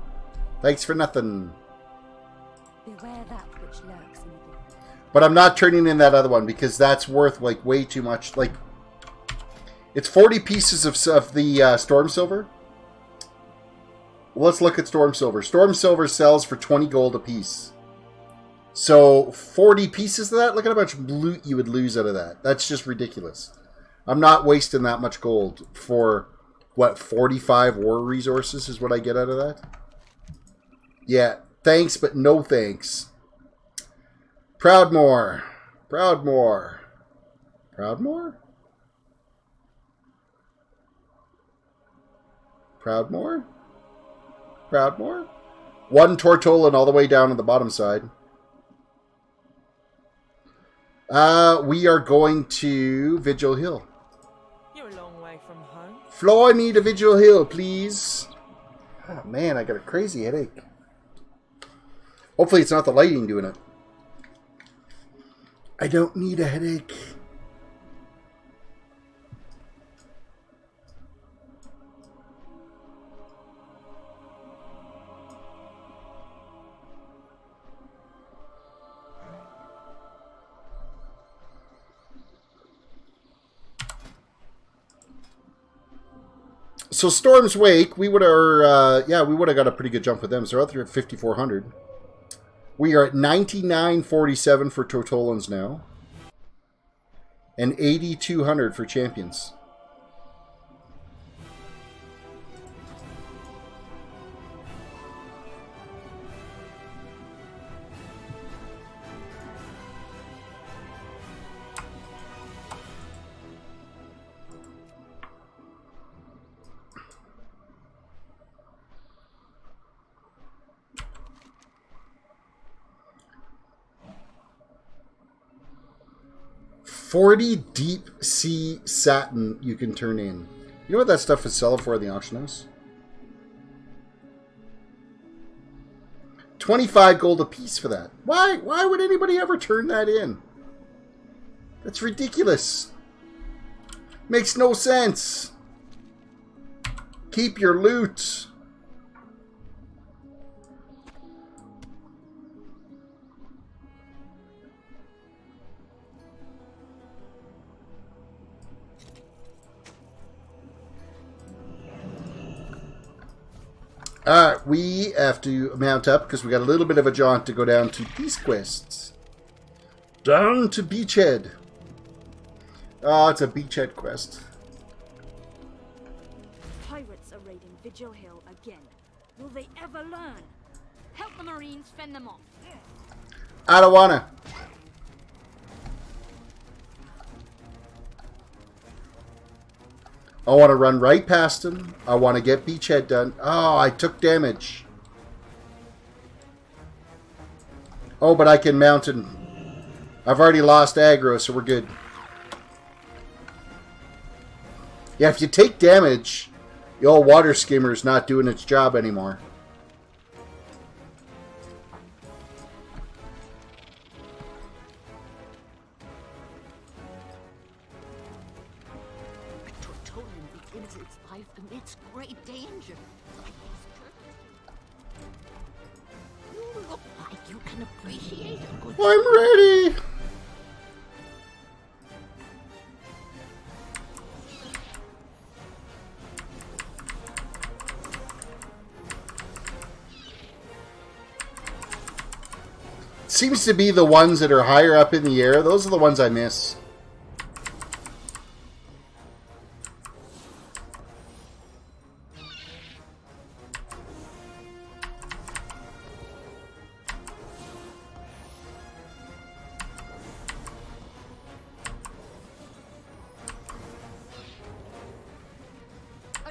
Thanks for nothing. Beware that which lurks in the deep. But I'm not turning in that other one because that's worth like way too much. Like, it's 40 pieces of the Storm Silver. Well, let's look at Storm Silver. Storm Silver sells for 20 gold a piece. So 40 pieces of that, look at how much loot you would lose out of that. That's just ridiculous. I'm not wasting that much gold for, what, 45 war resources is what I get out of that? Yeah, thanks, but no thanks. Proudmoore. Proudmoore. Proudmoore? Proudmoore? Proudmoore? One Tortolan all the way down on the bottom side. We are going to Vigil Hill. You're a long way from home. Fly me to Vigil Hill, please. Oh, man, I got a crazy headache. Hopefully it's not the lighting doing it. I don't need a headache. So Storm's Wake, we would have, we would have got a pretty good jump with them. So they're out there at 5,400. We are at 99.47 for Tortolans now, and 8,200 for champions. $40 deep sea satin you can turn in. You know what that stuff is selling for at the auction house? 25 gold a piece for that. Why would anybody ever turn that in? That's ridiculous. Makes no sense. Keep your loot. Alright, we have to mount up because we got a little bit of a jaunt to go down to Peace Quests. Down to Beachhead. Oh, it's a Beachhead quest. Pirates are raiding Vigil Hill again. Will they ever learn? Help the Marines fend them off. I don't wanna. I want to run right past him. I want to get beachhead done. Oh, I took damage. Oh, but I can mount and... I've already lost aggro, so we're good. Yeah, if you take damage, the old water skimmer's not doing its job anymore. Amidst great danger. You look like you can appreciate a good... I'm ready! Seems to be the ones that are higher up in the air. Those are the ones I miss.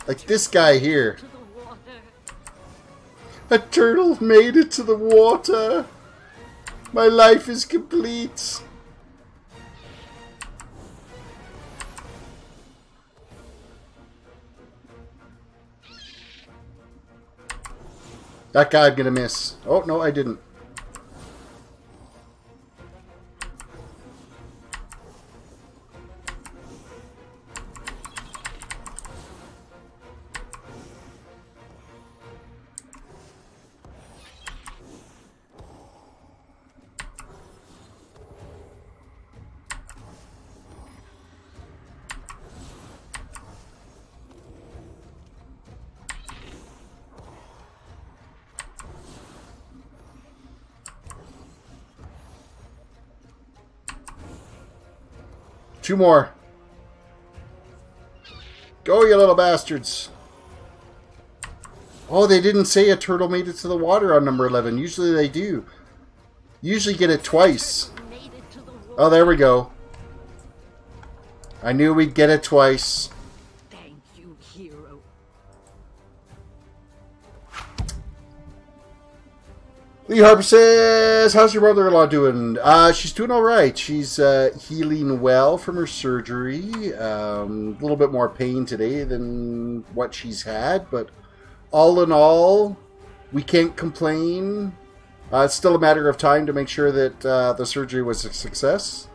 Like this guy here. A turtle made it to the water. My life is complete. That guy I'm gonna miss. Oh, no, I didn't. Two more. Go, you little bastards. Oh, they didn't say a turtle made it to the water on number 11. Usually they do. Usually get it twice. Oh, there we go. I knew we'd get it twice. Thank you, hero. Lee Harper says, how's your mother-in-law doing? She's doing all right. She's healing well from her surgery. A little bit more pain today than what she's had, but all in all, we can't complain. It's still a matter of time to make sure that the surgery was a success.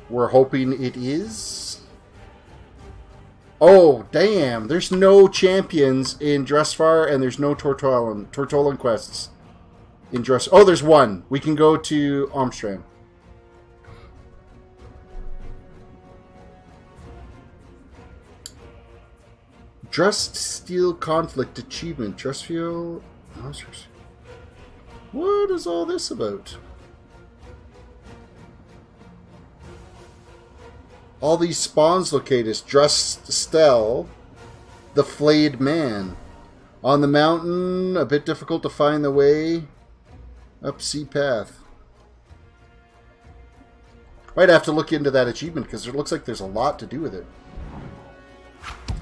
We're hoping it is. Oh, damn. There's no champions in Dressfar, and there's no Tortolan quests. In Dress. Oh, there's one. We can go to Armstrong. Dressed Steel Conflict Achievement. Dressfield Monsters. What is all this about? All these spawns located. Dressed Stell. The Flayed Man. On the mountain. A bit difficult to find the way. Up sea path. Might have to look into that achievement because it looks like there's a lot to do with it.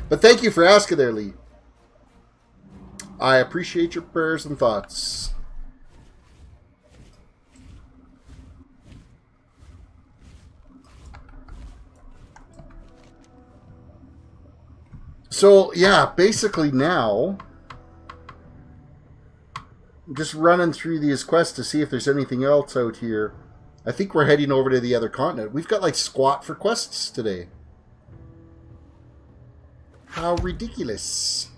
But thank you for asking there, Lee. I appreciate your prayers and thoughts. So, yeah, basically now... I'm just running through these quests to see if there's anything else out here. I think we're heading over to the other continent. We've got like squat for quests today. How ridiculous.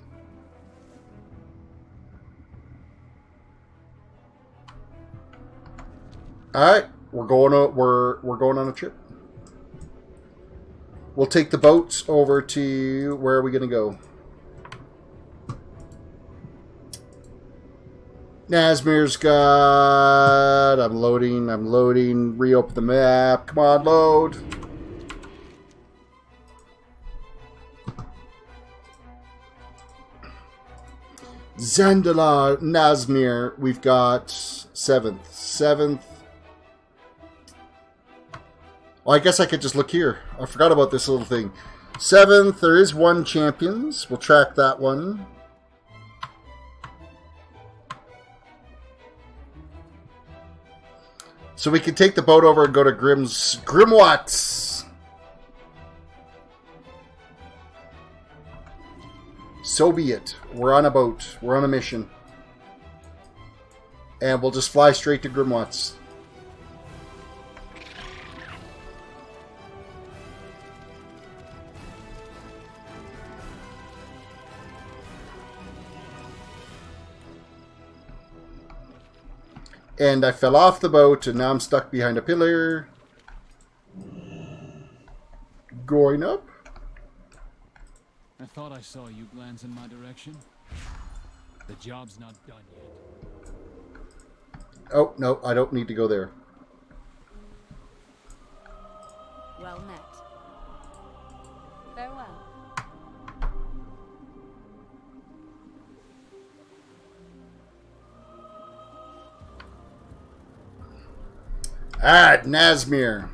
Alright, we're going on a trip. We'll take the boats over to where are we gonna go? Nazmir's got... I'm loading. Reopen the map. Come on, load. Zandalar, Nazmir. We've got 7th. 7th. Well, I guess I could just look here. I forgot about this little thing. 7th, there is 1 champions. We'll track that one. So we can take the boat over and go to Grimwatts. So be it. We're on a boat. We're on a mission. And we'll just fly straight to Grimwatts. And I fell off the boat, and now I'm stuck behind a pillar. Going up. I thought I saw you glance in my direction. The job's not done yet. Oh, no, I don't need to go there. Well met. Farewell. Ah, Nazmir.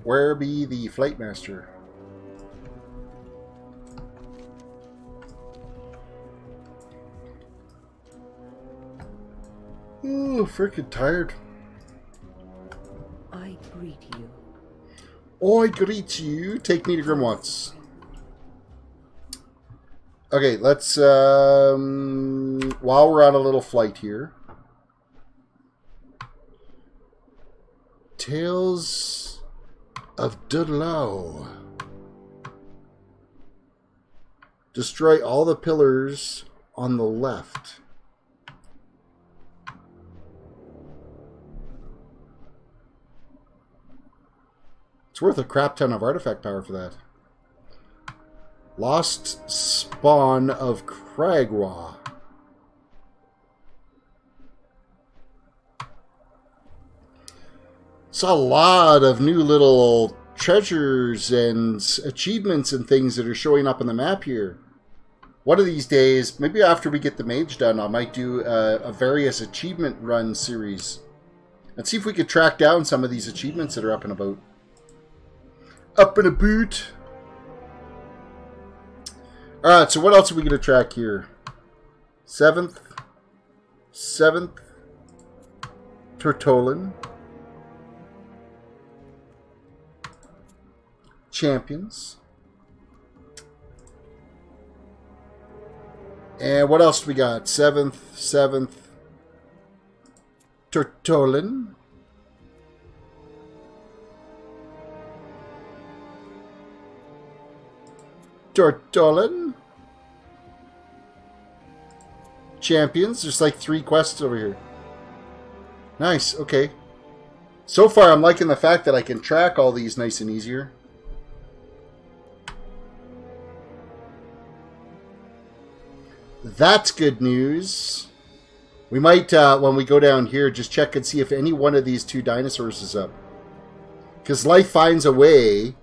Where be the flight master? Ooh, freaking tired. I greet you. I greet you. Take me to Grimwatts. Okay, let's while we're on a little flight here. Tales of Dudlow. Destroy all the pillars on the left. It's worth a crap ton of artifact power for that. Lost Spawn of Cragwa. Saw a lot of new little treasures and achievements and things that are showing up on the map here. One of these days, maybe after we get the mage done, I might do a various achievement run series. And see if we could track down some of these achievements that are up and about. Up in a boot. Alright, so what else are we going to track here? 7th. 7th. Tortolin. Champions. And what else do we got? 7th. 7th. Tortolin. Tortolin. Champions. There's like 3 quests over here. Nice. Okay. So far, I'm liking the fact that I can track all these nice and easier. That's good news. We might, when we go down here, just check and see if any one of these 2 dinosaurs is up. Because life finds a way.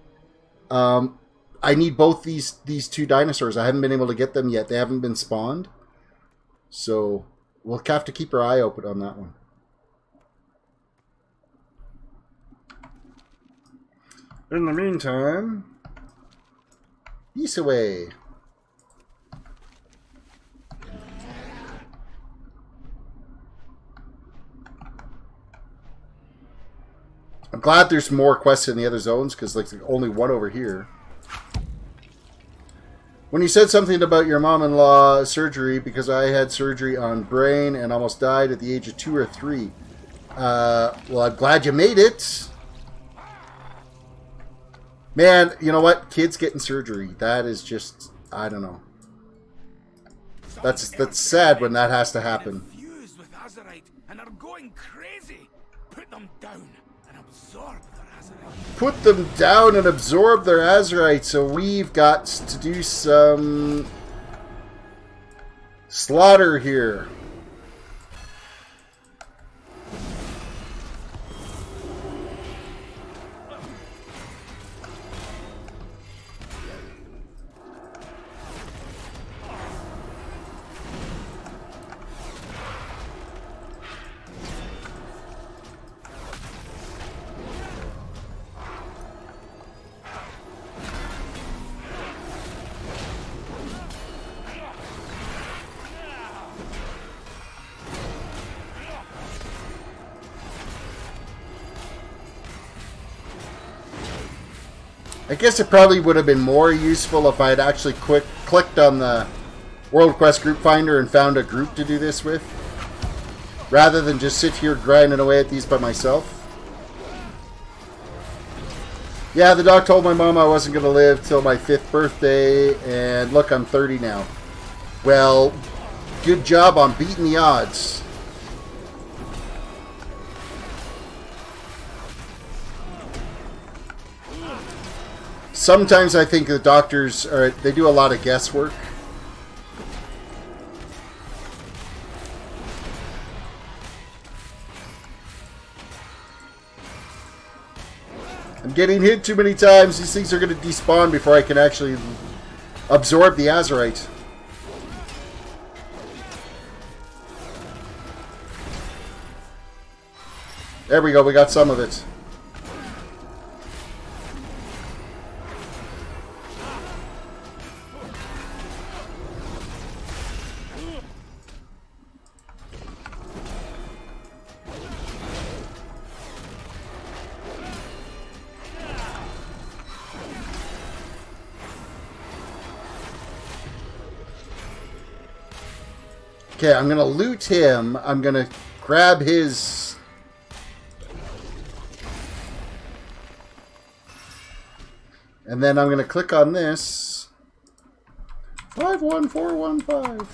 I need both these 2 dinosaurs. I haven't been able to get them yet. They haven't been spawned. So we'll have to keep our eye open on that one. In the meantime, peace away. I'm glad there's more quests in the other zones, because like there's only 1 over here. When you said something about your mom-in-law surgery, because I had surgery on brain and almost died at the age of 2 or 3. Well, I'm glad you made it. Man, you know what? Kids getting surgery. That is just, I don't know. That's sad when that has to happen. Fused with Azerite and are going crazy. Put them down and absorb their Azerite. Put them down and absorb their Azerite. So we've got to do some slaughter here. I guess it probably would have been more useful if I had actually clicked on the World Quest Group Finder and found a group to do this with, rather than just sit here grinding away at these by myself. Yeah, the doc told my mom I wasn't going to live till my 5th birthday, and look, I'm 30 now. Well, good job on beating the odds. Sometimes I think the doctors they do a lot of guesswork. I'm getting hit too many times. These things are going to despawn before I can actually absorb the Azerite. There we go, we got some of it. Okay, I'm going to loot him. I'm going to grab his... And then I'm going to click on this. 51415.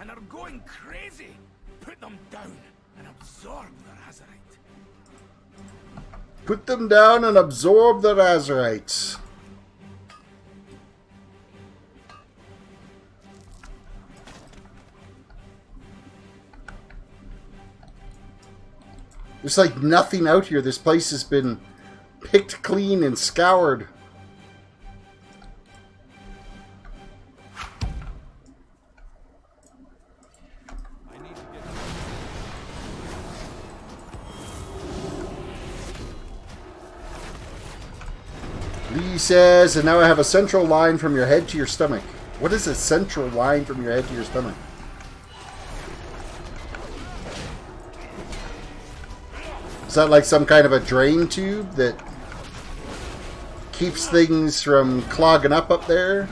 And are going crazy. Put them down and absorb their Azerite. Put them down and absorb their Azerites. There's like nothing out here. This place has been picked clean and scoured. Lee says, and now I have a central line from your head to your stomach. What is a central line from your head to your stomach? Is that like some kind of a drain tube that keeps things from clogging up there?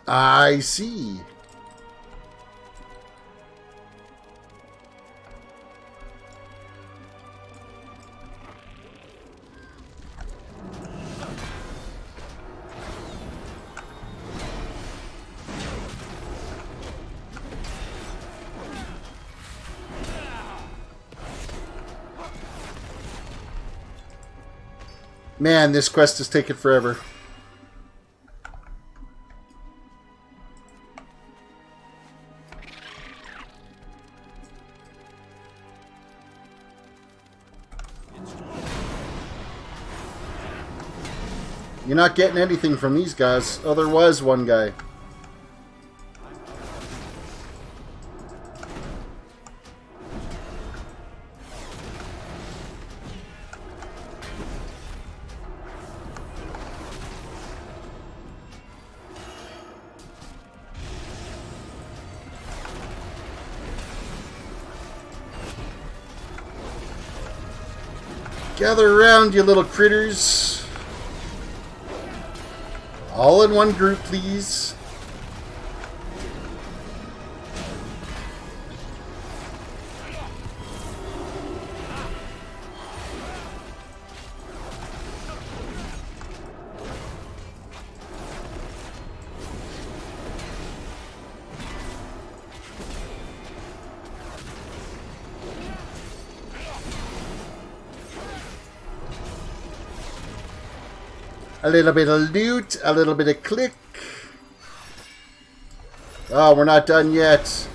I see. Man, this quest is taking forever. You're not getting anything from these guys. Oh, there was one guy. Gather around, you little critters. All in one group, please. A little bit of loot, a little bit of click. Oh, we're not done yet.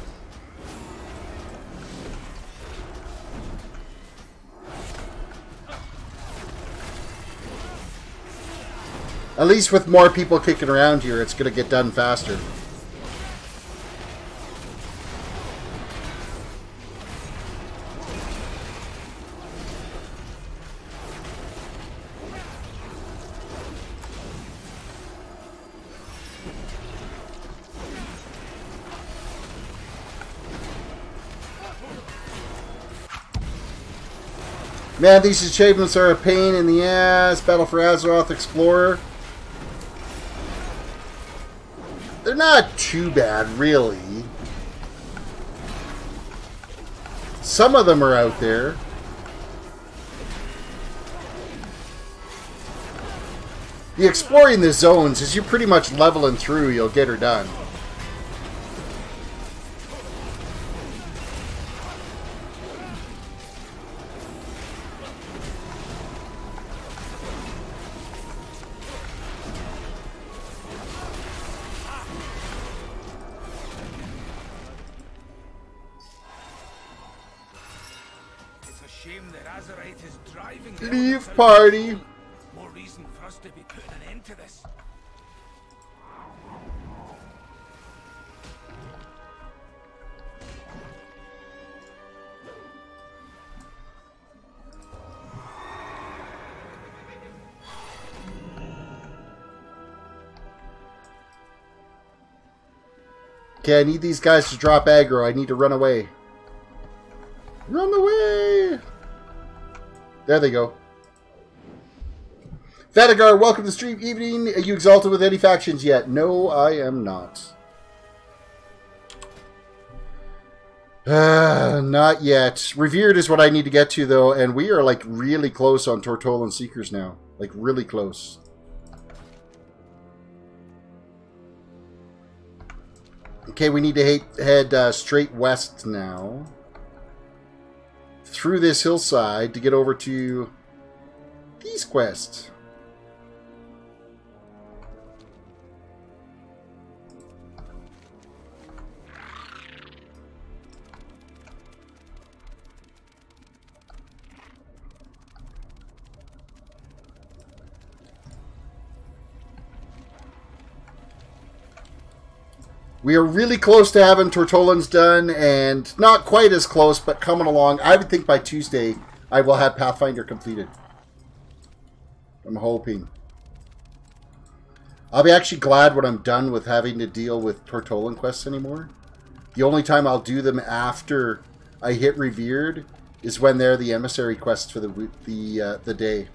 At least with more people kicking around here, it's going to get done faster. Man, these achievements are a pain in the ass. Battle for Azeroth Explorer. They're not too bad, really. Some of them are out there. The exploring the zones, as you're pretty much leveling through, you'll get her done. Leave party. More reason for us to be putting an end to this. Okay, I need these guys to drop aggro. I need to run away. Run away! There they go. Vadagar, welcome to the stream. Evening. Are you exalted with any factions yet? No, I am not. Not yet. Revered is what I need to get to, though, and we are, like, really close on Tortolan Seekers now. Like, really close. Okay, we need to head straight west now. Through this hillside to get over to these quests. We are really close to having Tortolans done, and not quite as close, but coming along. I would think by Tuesday I will have Pathfinder completed. I'm hoping. I'll be actually glad when I'm done with having to deal with Tortolan quests anymore. The only time I'll do them after I hit Revered is when they're the emissary quests for the day.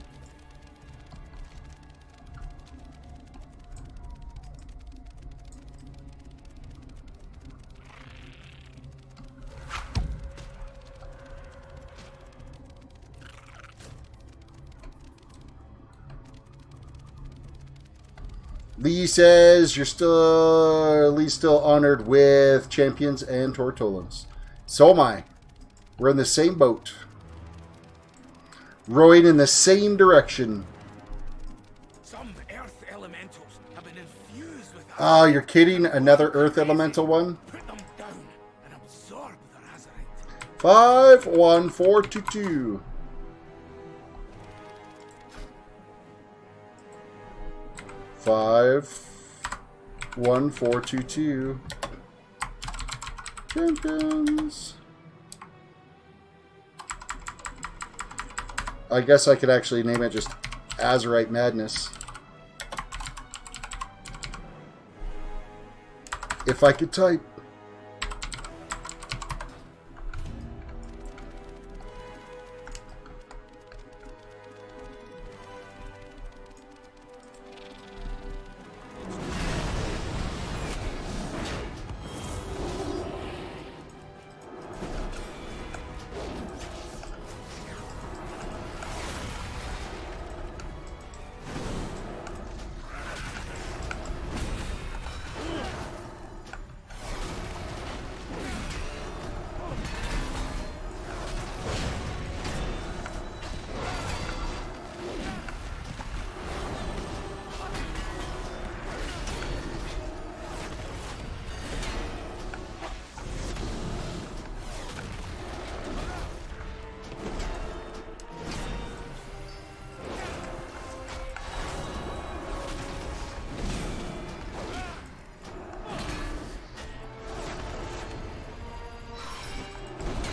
Lee says you're still honored with champions and Tortolans. So am I. We're in the same boat. Rowing in the same direction. Some earth elementals have been infused with. Oh, you're kidding? Another earth elemental one? Put them down and absorb their azurite. 51422. 51422. Champions. I guess I could actually name it just Azurite Madness. If I could type.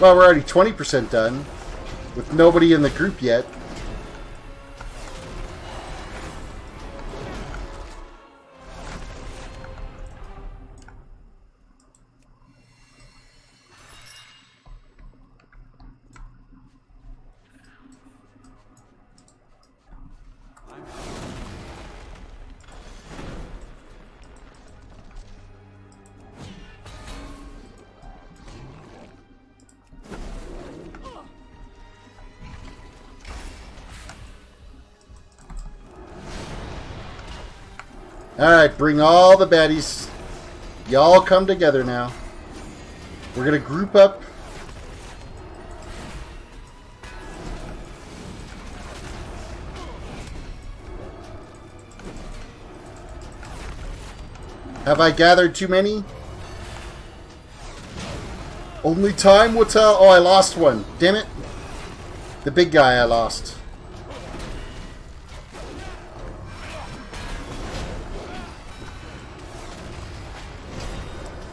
Well, we're already 20% done, with nobody in the group yet. Alright, bring all the baddies. Y'all come together now. We're going to group up. Have I gathered too many? Only time will tell. Oh, I lost one. Damn it. The big guy I lost.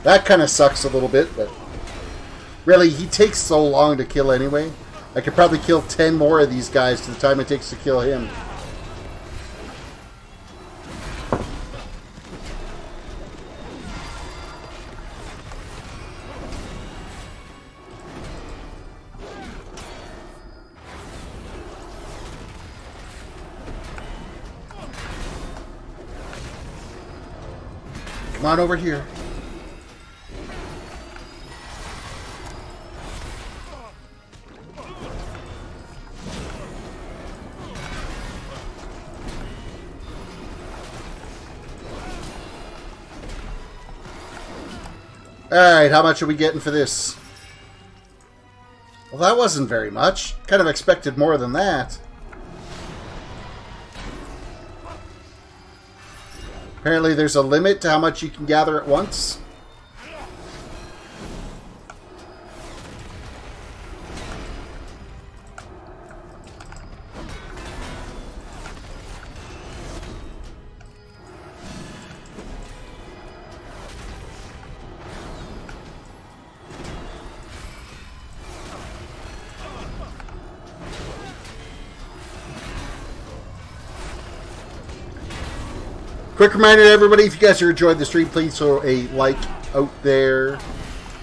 That kind of sucks a little bit, but really, he takes so long to kill anyway. I could probably kill 10 more of these guys to the time it takes to kill him. Come on over here. Alright, how much are we getting for this? Well, that wasn't very much. Kind of expected more than that. Apparently there's a limit to how much you can gather at once. Quick reminder to everybody, if you guys are enjoying the stream, please throw a like out there.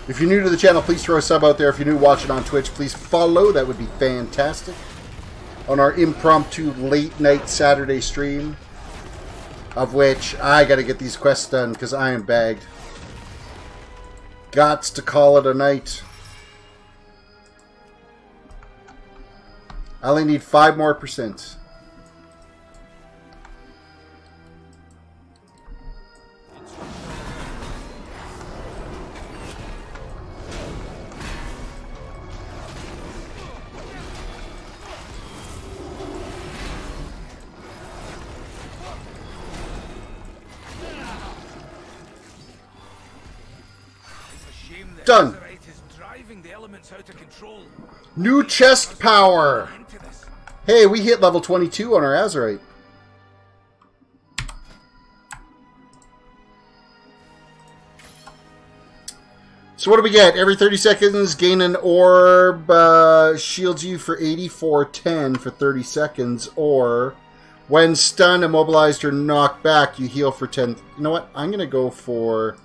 If you're new to the channel, please throw a sub out there. If you're new watching on Twitch, please follow. That would be fantastic. On our impromptu late night Saturday stream, of which I got to get these quests done because I am bagged. Gots to call it a night. I only need 5% more. Done. New chest power. Hey, we hit level 22 on our Azerite. So what do we get? Every 30 seconds, gain an orb, shields you for 8410 for 30 seconds, or when stunned, immobilized, or knocked back, you heal for 10. You know what? I'm going to go for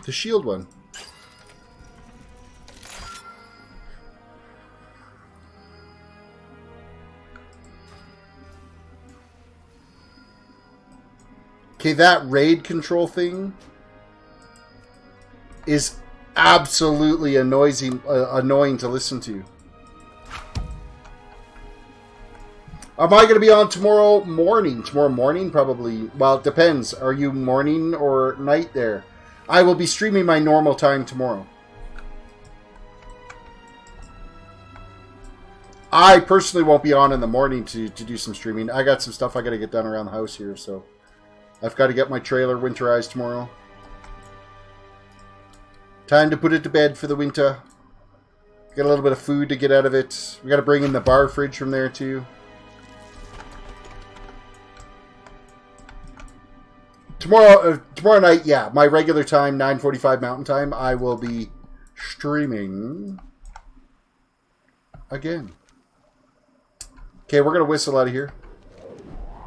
the shield one. Okay, that raid control thing is absolutely annoying to listen to. Am I going to be on tomorrow morning? Tomorrow morning, probably. Well, it depends. Are you morning or night there? I will be streaming my normal time tomorrow. I personally won't be on in the morning to do some streaming. I got some stuff I got to get done around the house here, so I've got to get my trailer winterized tomorrow. Time to put it to bed for the winter. Get a little bit of food to get out of it. We got to bring in the bar fridge from there too. Tomorrow night, yeah, my regular time, 9:45 Mountain Time, I will be streaming again. Okay, we're going to whistle out of here.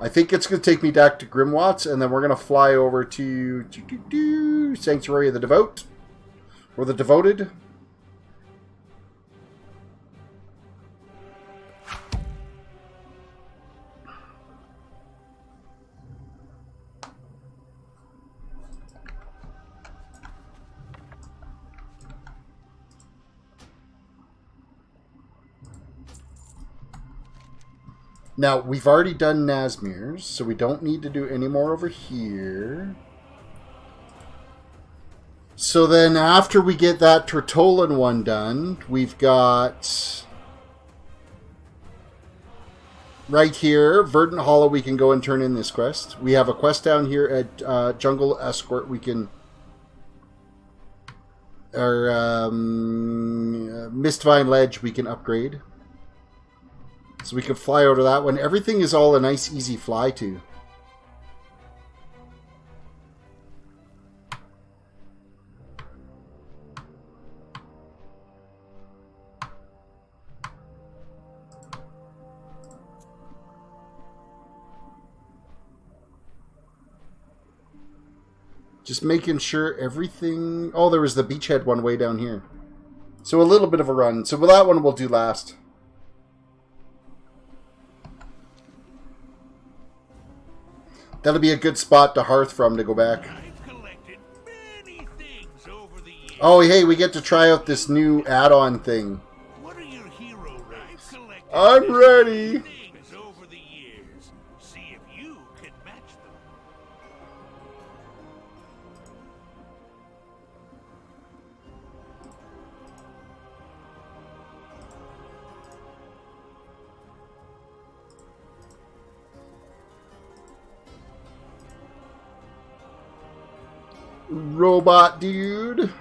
I think it's going to take me back to Grimwatts, and then we're going to fly over to Sanctuary of the Devout. Or the Devoted. Now, we've already done Nazmir's, so we don't need to do any more over here. So then after we get that Tortolan one done, we've got... right here, Verdant Hollow, we can go and turn in this quest. We have a quest down here at Jungle Escort we can... or Mistvine Ledge we can upgrade. So we can fly over that one. Everything is all a nice, easy fly to. Just making sure everything... oh, there was the beachhead one way down here. So a little bit of a run. So that one we'll do last. That'll be a good spot to hearth from to go back. Oh, hey, we get to try out this new add-on thing. What are your hero ranks? I'm ready. Over the years. See if you can match them. Robot dude.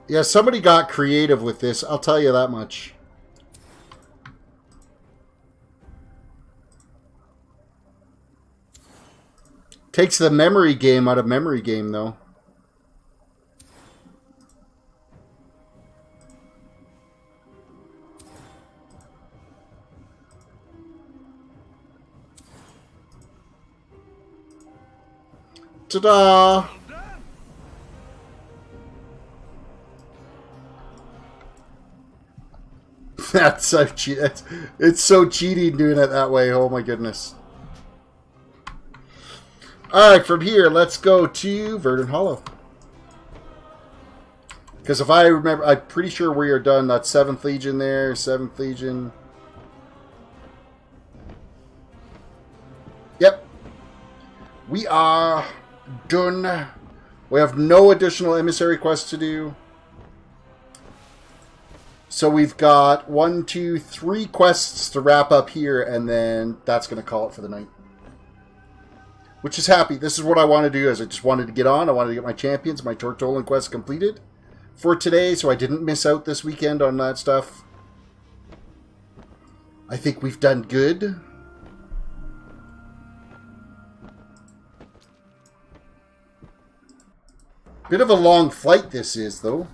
Yeah, somebody got creative with this, I'll tell you that much. Takes the memory game out of memory game, though. Ta-da! That's so cheat. It's so cheating doing it that way. Oh my goodness. Alright, from here, let's go to Verdant Hollow. Because if I remember, I'm pretty sure we are done. That's 7th Legion there, 7th Legion. Yep. We are done. We have no additional emissary quests to do. So we've got 1, 2, 3 quests to wrap up here, and then that's going to call it for the night. Which is happy. This is what I want to do, is I just wanted to get on. I wanted to get my champions, my Tortolan quest completed for today, so I didn't miss out this weekend on that stuff. I think we've done good. Bit of a long flight this is, though.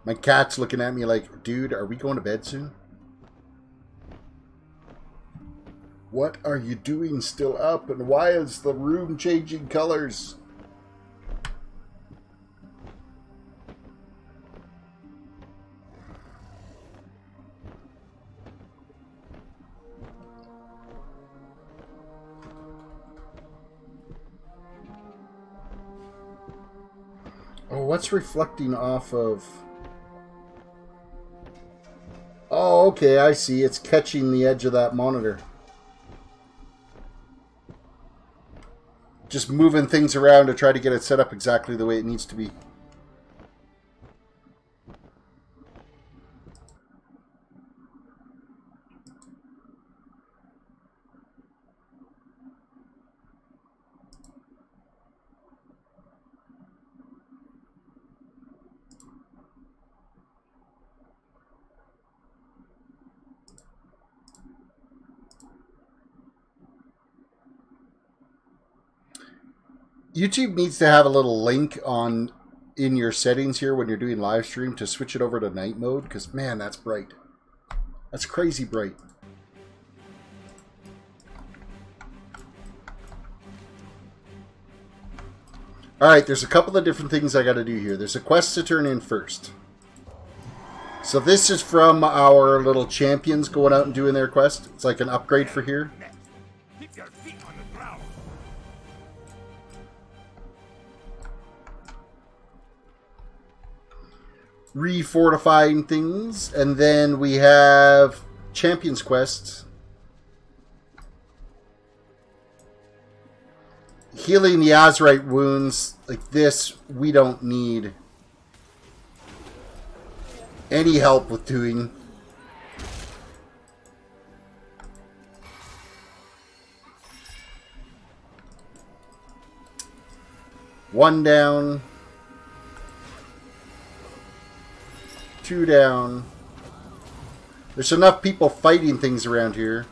My cat's looking at me like, dude, are we going to bed soon? What are you doing still up? And why is the room changing colors? Oh, what's reflecting off of... Oh, okay, I see. It's catching the edge of that monitor. just moving things around to try to get it set up exactly the way it needs to be. YouTube needs to have a little link on in your settings here when you're doing live stream to switch it over to night mode, because man, that's bright. That's crazy bright. Alright, there's a couple of different things I got to do here. There's a quest to turn in first. So this is from our little champions going out and doing their quest. It's like an upgrade for here. Keep your feet on the ground. Refortifying things, and then we have Champions Quest. Healing the Azurite wounds, like this, we don't need any help with doing. One down. 2 down. There's enough people fighting things around here.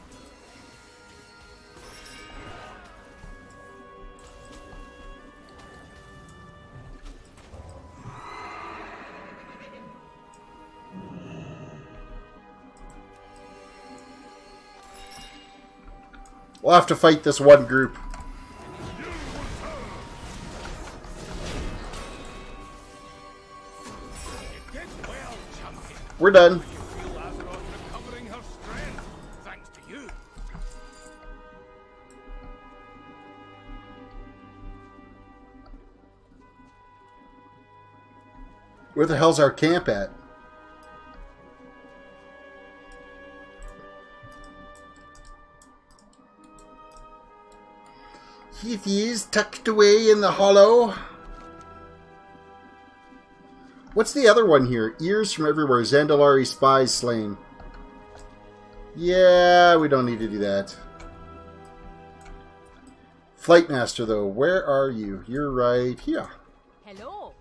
We'll have to fight this one group. We're done. Where the hell's our camp at? It is tucked away in the hollow. What's the other one here? Ears from everywhere. Zandalari spies slain. Yeah, we don't need to do that. Flightmaster, though. Where are you? You're right here. Hello.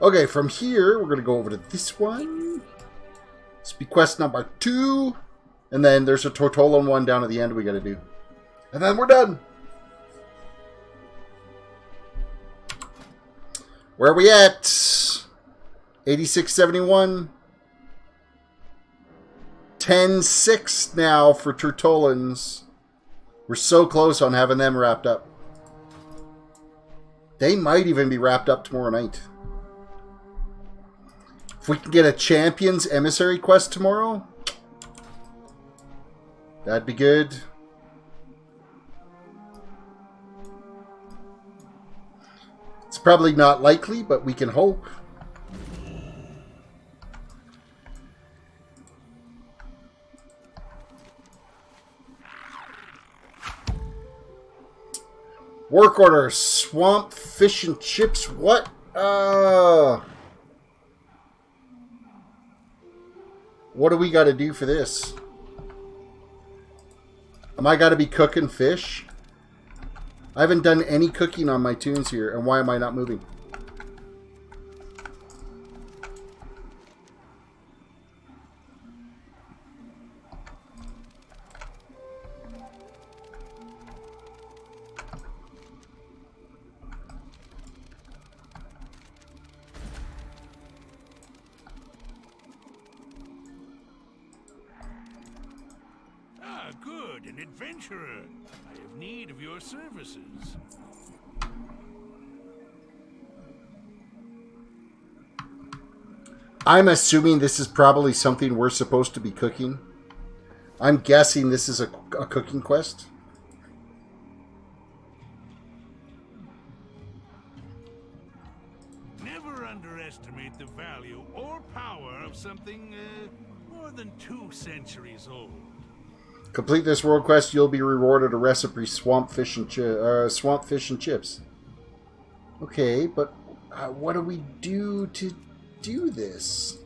Okay, from here, we're going to go over to this one. This will be quest number 2. And then there's a Tortolan one down at the end we got to do. And then we're done. Where are we at? 8671. 10-6 now for Tortolans. We're so close on having them wrapped up. They might even be wrapped up tomorrow night. If we can get a Champions Emissary quest tomorrow, that'd be good. It's probably not likely, but we can hope. Work order, swamp fish and chips. What? What do we got to do for this? Am I got to be cooking fish? I haven't done any cooking on my tunes here, and why am I not moving? Ah, good, an adventurer. I have need of your services. I'm assuming this is probably something we're supposed to be cooking. I'm guessing this is a cooking quest. Never underestimate the value or power of something more than 2 centuries old. Complete this world quest, you'll be rewarded a recipe swamp fish and chips. Okay, but what do we do to do this?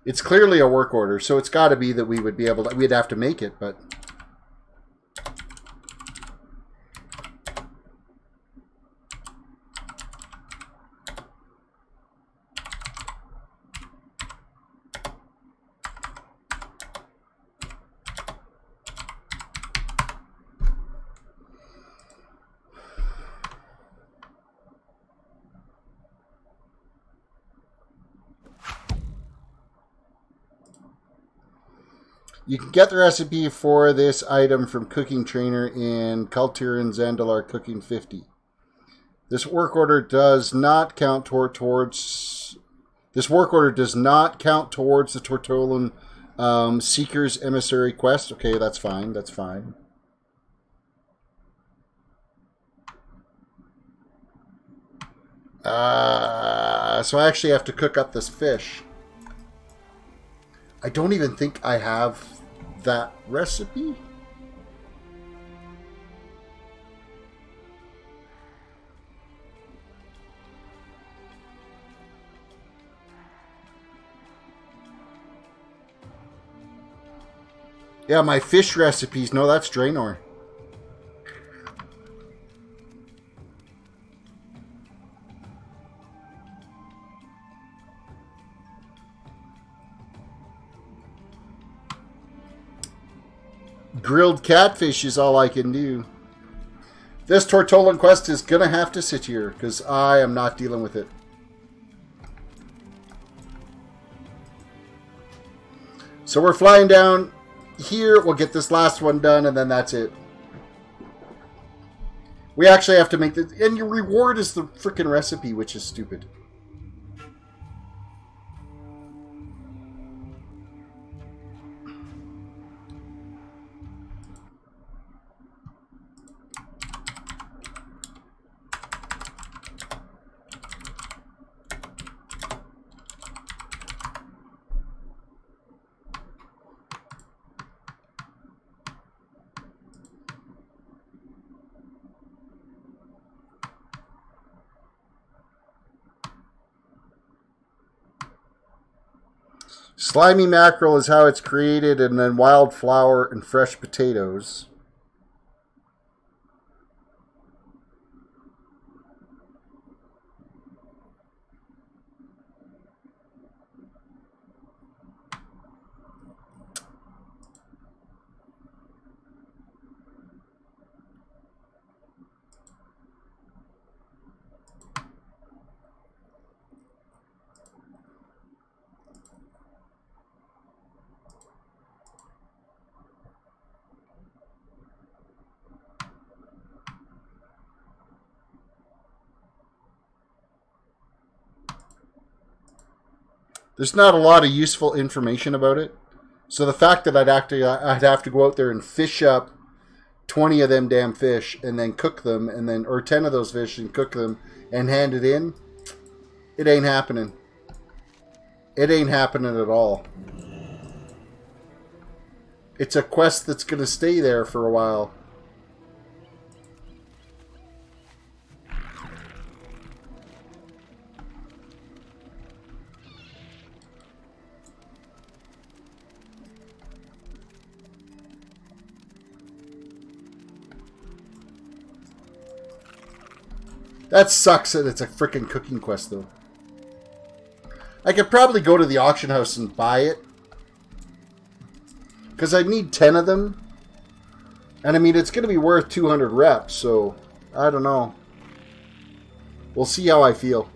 It's clearly a work order, so it's got to be that we would be able to, we'd have to make it, but... You can get the recipe for this item from Cooking Trainer in Kultur and Zandalar Cooking 50. This work order does not count towards the Tortolan Seeker's Emissary quest. Okay, that's fine. That's fine. So I actually have to cook up this fish. I don't even think I have that recipe. Yeah, my fish recipes. No, that's Draenor. Grilled catfish is all I can do. This Tortolan quest is going to have to sit here, because I am not dealing with it. So we're flying down here. We'll get this last one done, and then that's it. We actually have to make the... And your reward is the freaking recipe, which is stupid. Slimy mackerel is how it's created, and then wildflower and fresh potatoes. There's not a lot of useful information about it. So the fact that I'd have to go out there and fish up 20 of them damn fish and then cook them, and then, or 10 of those fish and cook them and hand it in, it ain't happening. It ain't happening at all. It's a quest that's going to stay there for a while. That sucks that it's a frickin' cooking quest, though. I could probably go to the auction house and buy it. Because I need 10 of them. And I mean, it's going to be worth 200 reps, so I don't know. We'll see how I feel.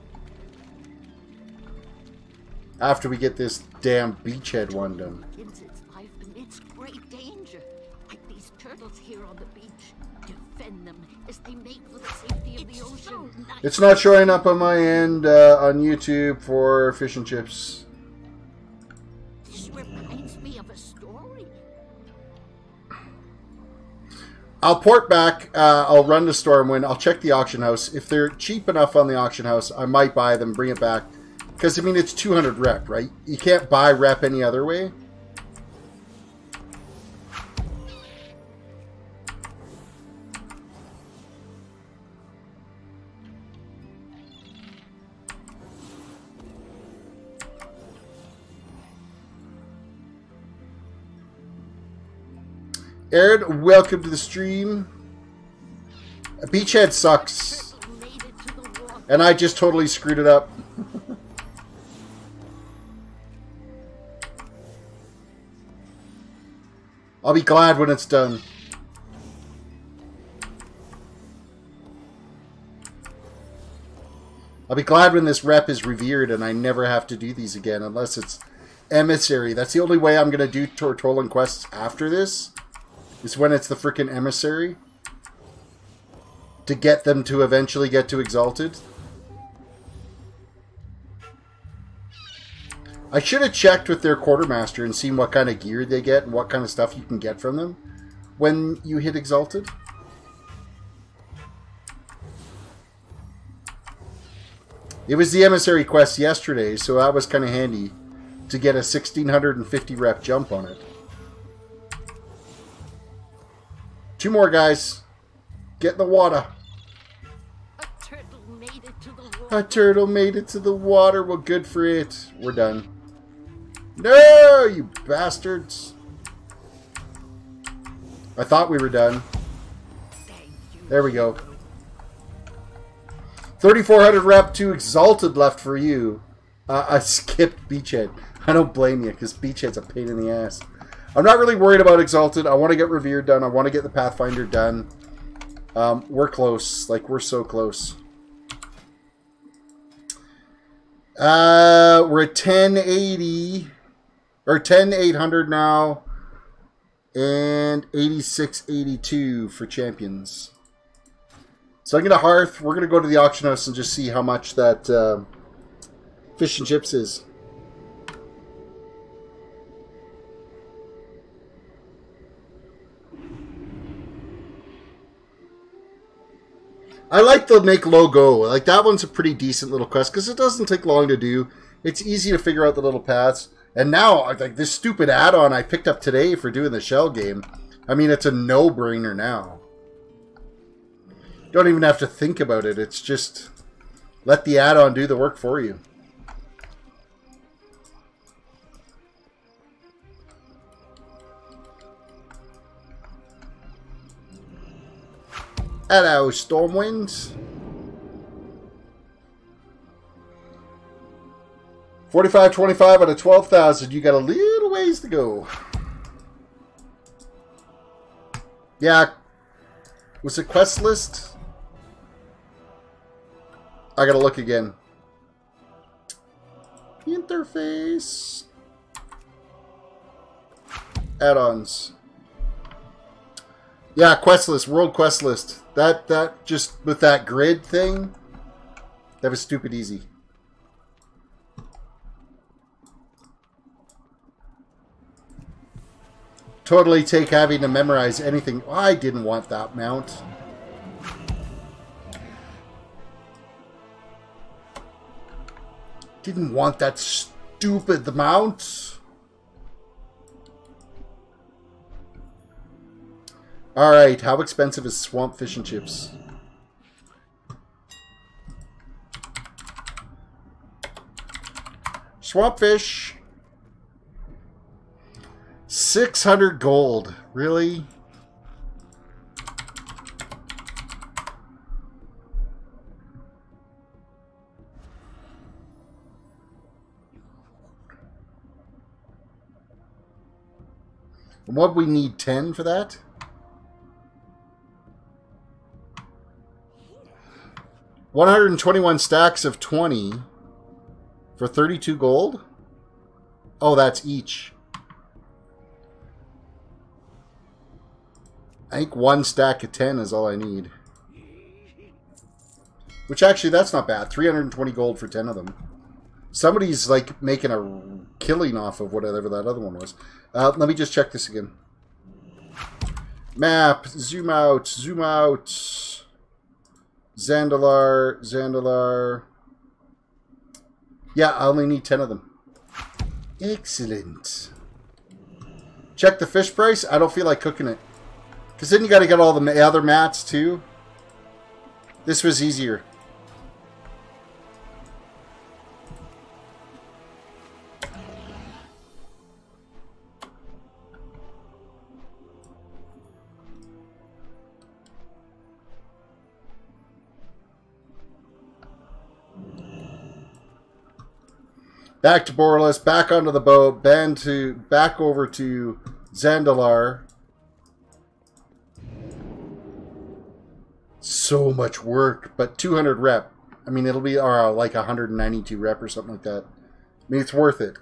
After we get this damn beachhead one done. Its life in its great danger. Like these turtles here on the beach. Defend them as they make for the safety of the ocean. So nice. It's not showing up on my end on YouTube for fish and chips. This reminds me of a story. I'll port back. I'll run to Stormwind. I'll check the auction house. If they're cheap enough on the auction house, I might buy them, bring it back. Because, I mean, it's 200 rep, right? You can't buy rep any other way. Aaron, welcome to the stream. Beachhead sucks. And I just totally screwed it up. I'll be glad when it's done. I'll be glad when this rep is revered and I never have to do these again unless it's emissary. That's the only way I'm going to do Tortolan quests after this. Is when it's the frickin' emissary. To get them to eventually get to Exalted. I should have checked with their quartermaster and seen what kind of gear they get and what kind of stuff you can get from them when you hit Exalted. It was the emissary quest yesterday, so that was kind of handy to get a 1650 rep jump on it. 2 more, guys. Get in the water. A turtle made it to the water. A turtle made it to the water. Well, good for it. We're done. No, you bastards. I thought we were done. There we go. 3,400 rep to Exalted left for you. I skipped Beachhead. I don't blame you, because Beachhead's a pain in the ass. I'm not really worried about Exalted. I want to get Revered done. I want to get the Pathfinder done. We're close. Like, we're so close. We're at 1080. Or 10,800 now. And 8682 for champions. So I'm going to Hearth. We're going to go to the auction house and just see how much that fish and chips is. I like the Make Low Go. Like, that one's a pretty decent little quest because it doesn't take long to do. It's easy to figure out the little paths. And now, like, this stupid add-on I picked up today for doing the shell game, I mean, it's a no-brainer now. You don't even have to think about it. It's just let the add-on do the work for you. Hello, Stormwind. 4525 out of 12,000. You got a little ways to go. Yeah. Was it quest list? I gotta look again. Interface. Add-ons. Yeah, quest list. World quest list. That just with that grid thing, that was stupid easy. Totally take having to memorize anything. I didn't want that mount. Didn't want that stupid mount. Alright, how expensive is swamp fish and chips? Swamp fish. 600 gold. Really? And what we need 10 for that? $121 stacks of 20 for 32 gold? Oh, that's each. I think 1 stack of 10 is all I need. Which actually, that's not bad. 320 gold for 10 of them. Somebody's like making a killing off of whatever that other one was. Let me just check this again. Map. Zoom out. Zoom out. Zandalar. Zandalar. Yeah, I only need 10 of them. Excellent. Check the fish price. I don't feel like cooking it. Because then you got to get all the other mats too. This was easier. Back to Borlis, back onto the boat, back over to Zandalar. So much work, but 200 rep. I mean, it'll be like 192 rep or something like that. I mean, it's worth it.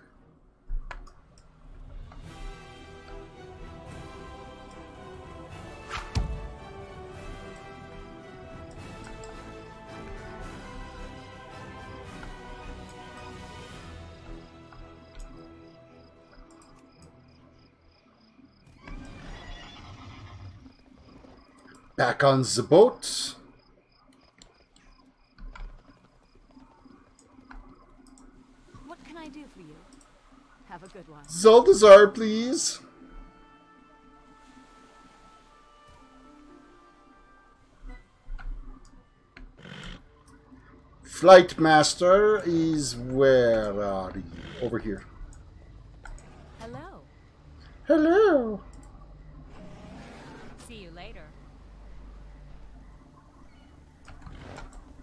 Back on the boat. What can I do for you? Have a good one. Zaldazar, please. Flight Master is where are you? Over here. Hello. Hello. See you later.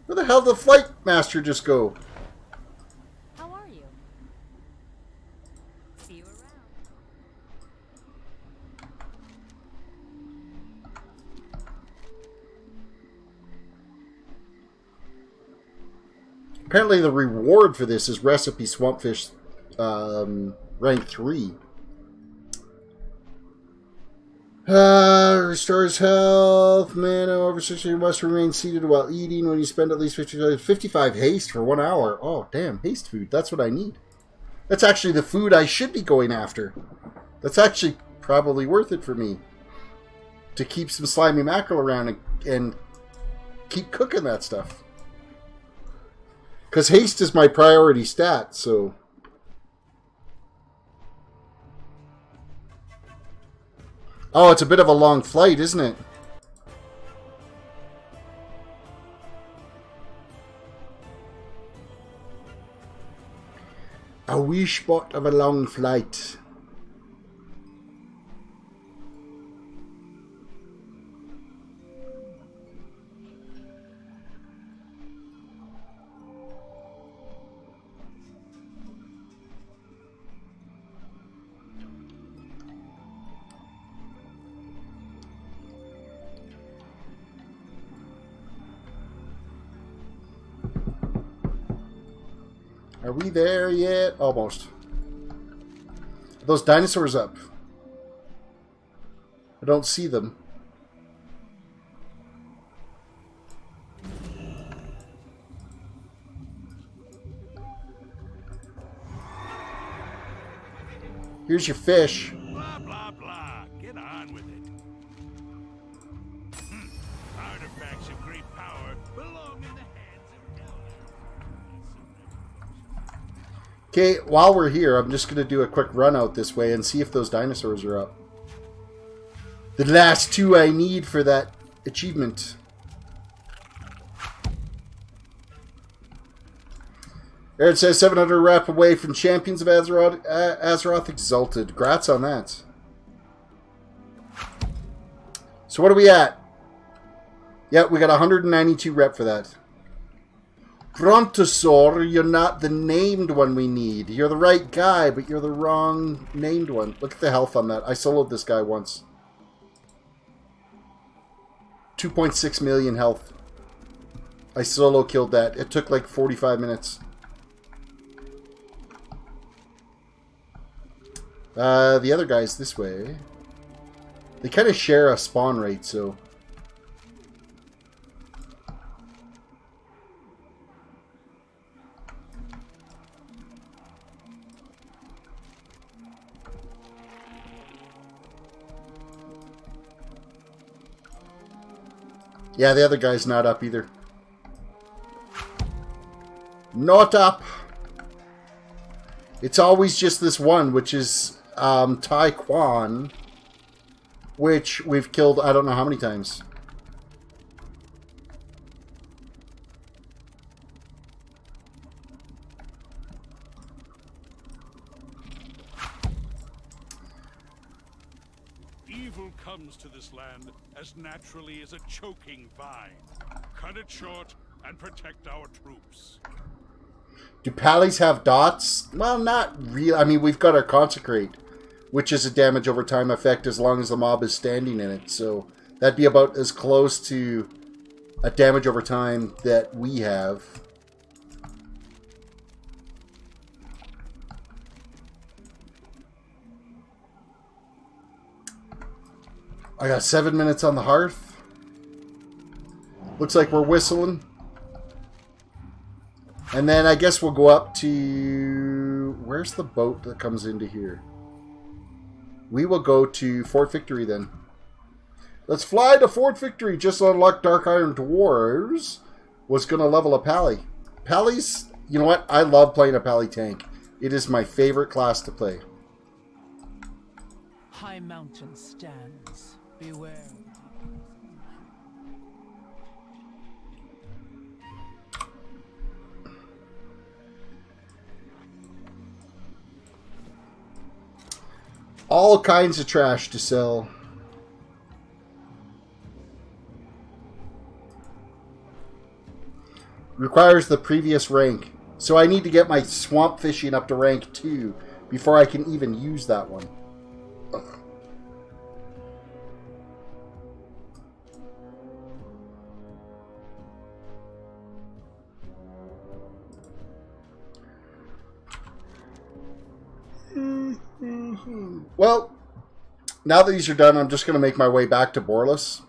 Where the hell did the Flight Master just go? How are you? See you around. Apparently the reward for this is Recipe Swampfish rank 3. Restores health, mana over 60. You must remain seated while eating when you spend at least 55 haste for 1 hour. Oh, damn, haste food. That's what I need. That's actually the food I should be going after. That's actually probably worth it for me. To keep some slimy mackerel around and keep cooking that stuff. Because haste is my priority stat, so... Oh, it's a bit of a long flight, isn't it? A wee spot of a long flight. Are we there yet? Almost. Are those dinosaurs up? I don't see them. Here's your fish. Blah, blah, blah. Get on with it. Artifacts of great power belong in the hands of elders. Okay, while we're here, I'm just going to do a quick run out this way and see if those dinosaurs are up. The last two I need for that achievement. There it says 700 rep away from Champions of Azeroth Exalted. Grats on that. So what are we at? Yep, we got 192 rep for that. Brontosaur, you're not the named one we need. You're the right guy, but you're the wrong named one. Look at the health on that. I soloed this guy once. 2.6 million health. I solo killed that. It took like 45 minutes. The other guy's this way. They kind of share a spawn rate, so... Yeah, the other guy's not up either. Not up. It's always just this one, which is Tai Quan, which we've killed I don't know how many times. Evil comes to this land as naturally as a choking vine. Cut it short and protect our troops. Do pallies have dots? Well, not really. I mean, we've got our Consecrate, which is a damage over time effect as long as the mob is standing in it. So that'd be about as close to a damage over time that we have. I got 7 minutes on the hearth. Looks like we're whistling. And then I guess we'll go up to... Where's the boat that comes into here? We will go to Fort Victory then. Let's fly to Fort Victory. Just unlocked Dark Iron Dwarves. Was going to level a Pally. Pallies, you know what? I love playing a Pally tank. It is my favorite class to play. High mountain stands. Beware. All kinds of trash to sell. Requires the previous rank. So I need to get my swamp fishing up to rank 2 before I can even use that one. Ugh. Well, now that these are done, I'm just going to make my way back to Borlus.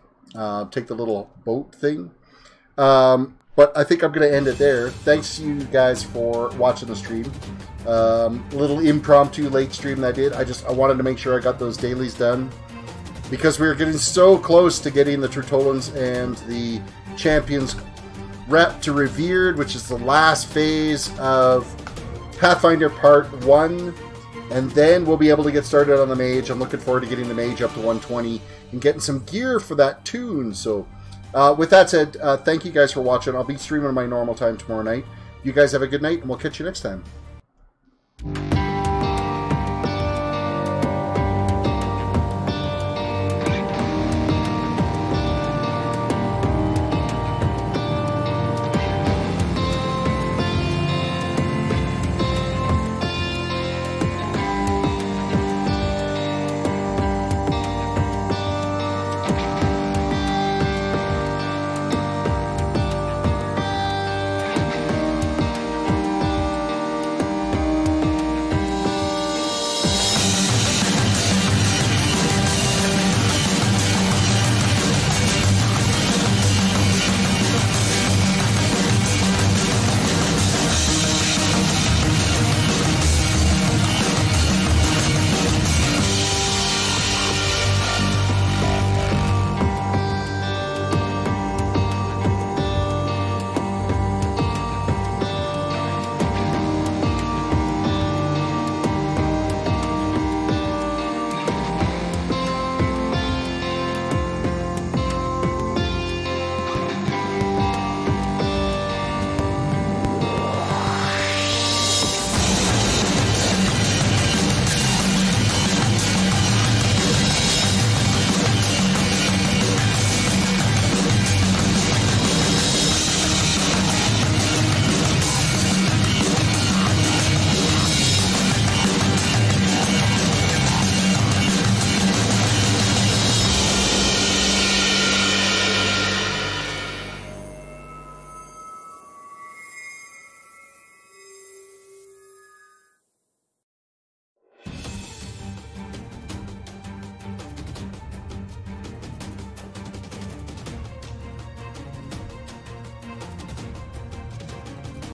Take the little boat thing. But I think I'm going to end it there. Thanks to you guys for watching the stream. Little impromptu late stream that I did. I wanted to make sure I got those dailies done. Because we were getting so close to getting the Trutolans and the Champions rep to Revered, which is the last phase of Pathfinder Part 1. And then we'll be able to get started on the Mage. I'm looking forward to getting the Mage up to 120 and getting some gear for that tune. So, with that said, thank you guys for watching. I'll be streaming my normal time tomorrow night. You guys have a good night, and we'll catch you next time.